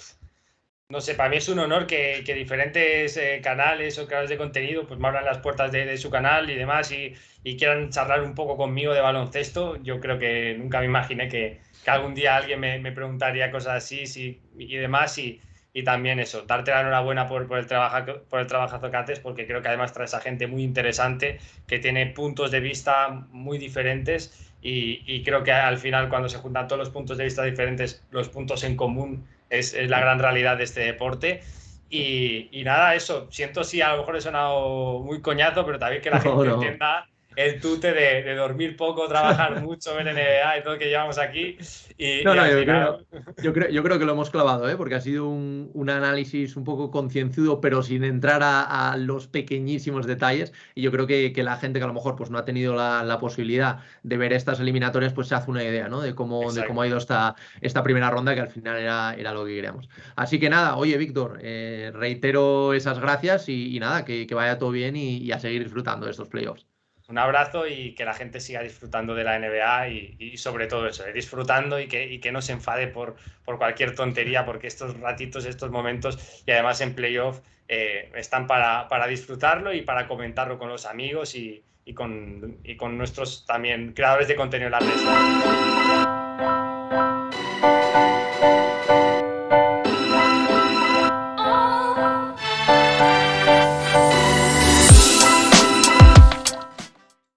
no sé, para mí es un honor que diferentes canales o creadores de contenido pues me abran las puertas de su canal y demás, y quieran charlar un poco conmigo de baloncesto. Yo creo que nunca me imaginé que algún día alguien me preguntaría cosas así, sí, y demás. Y también eso, darte la enhorabuena por el trabajazo que haces, porque creo que además traes a gente muy interesante que tiene puntos de vista muy diferentes, y creo que al final, cuando se juntan todos los puntos de vista diferentes, los puntos en común es la gran realidad de este deporte. Y nada, eso, siento si a lo mejor he sonado muy coñazo, pero también que la No, gente no. entienda el tute de dormir poco, trabajar mucho, ver NBA y todo lo que llevamos aquí. Y No, no, al yo creo, final, yo creo que lo hemos clavado, ¿eh? Porque ha sido un análisis un poco concienzudo, pero sin entrar a los pequeñísimos detalles. Y yo creo que la gente que a lo mejor pues, no ha tenido la posibilidad de ver estas eliminatorias, pues se hace una idea, ¿no? De cómo ha exacto. ido esta primera ronda, que al final era lo que queríamos. Así que nada, oye, Víctor, reitero esas gracias y nada, que vaya todo bien y a seguir disfrutando de estos playoffs. Un abrazo y que la gente siga disfrutando de la NBA y sobre todo eso, disfrutando y que no se enfade por cualquier tontería, porque estos ratitos, estos momentos y además en playoff están para disfrutarlo y para comentarlo con los amigos y con nuestros también creadores de contenido en las redes sociales.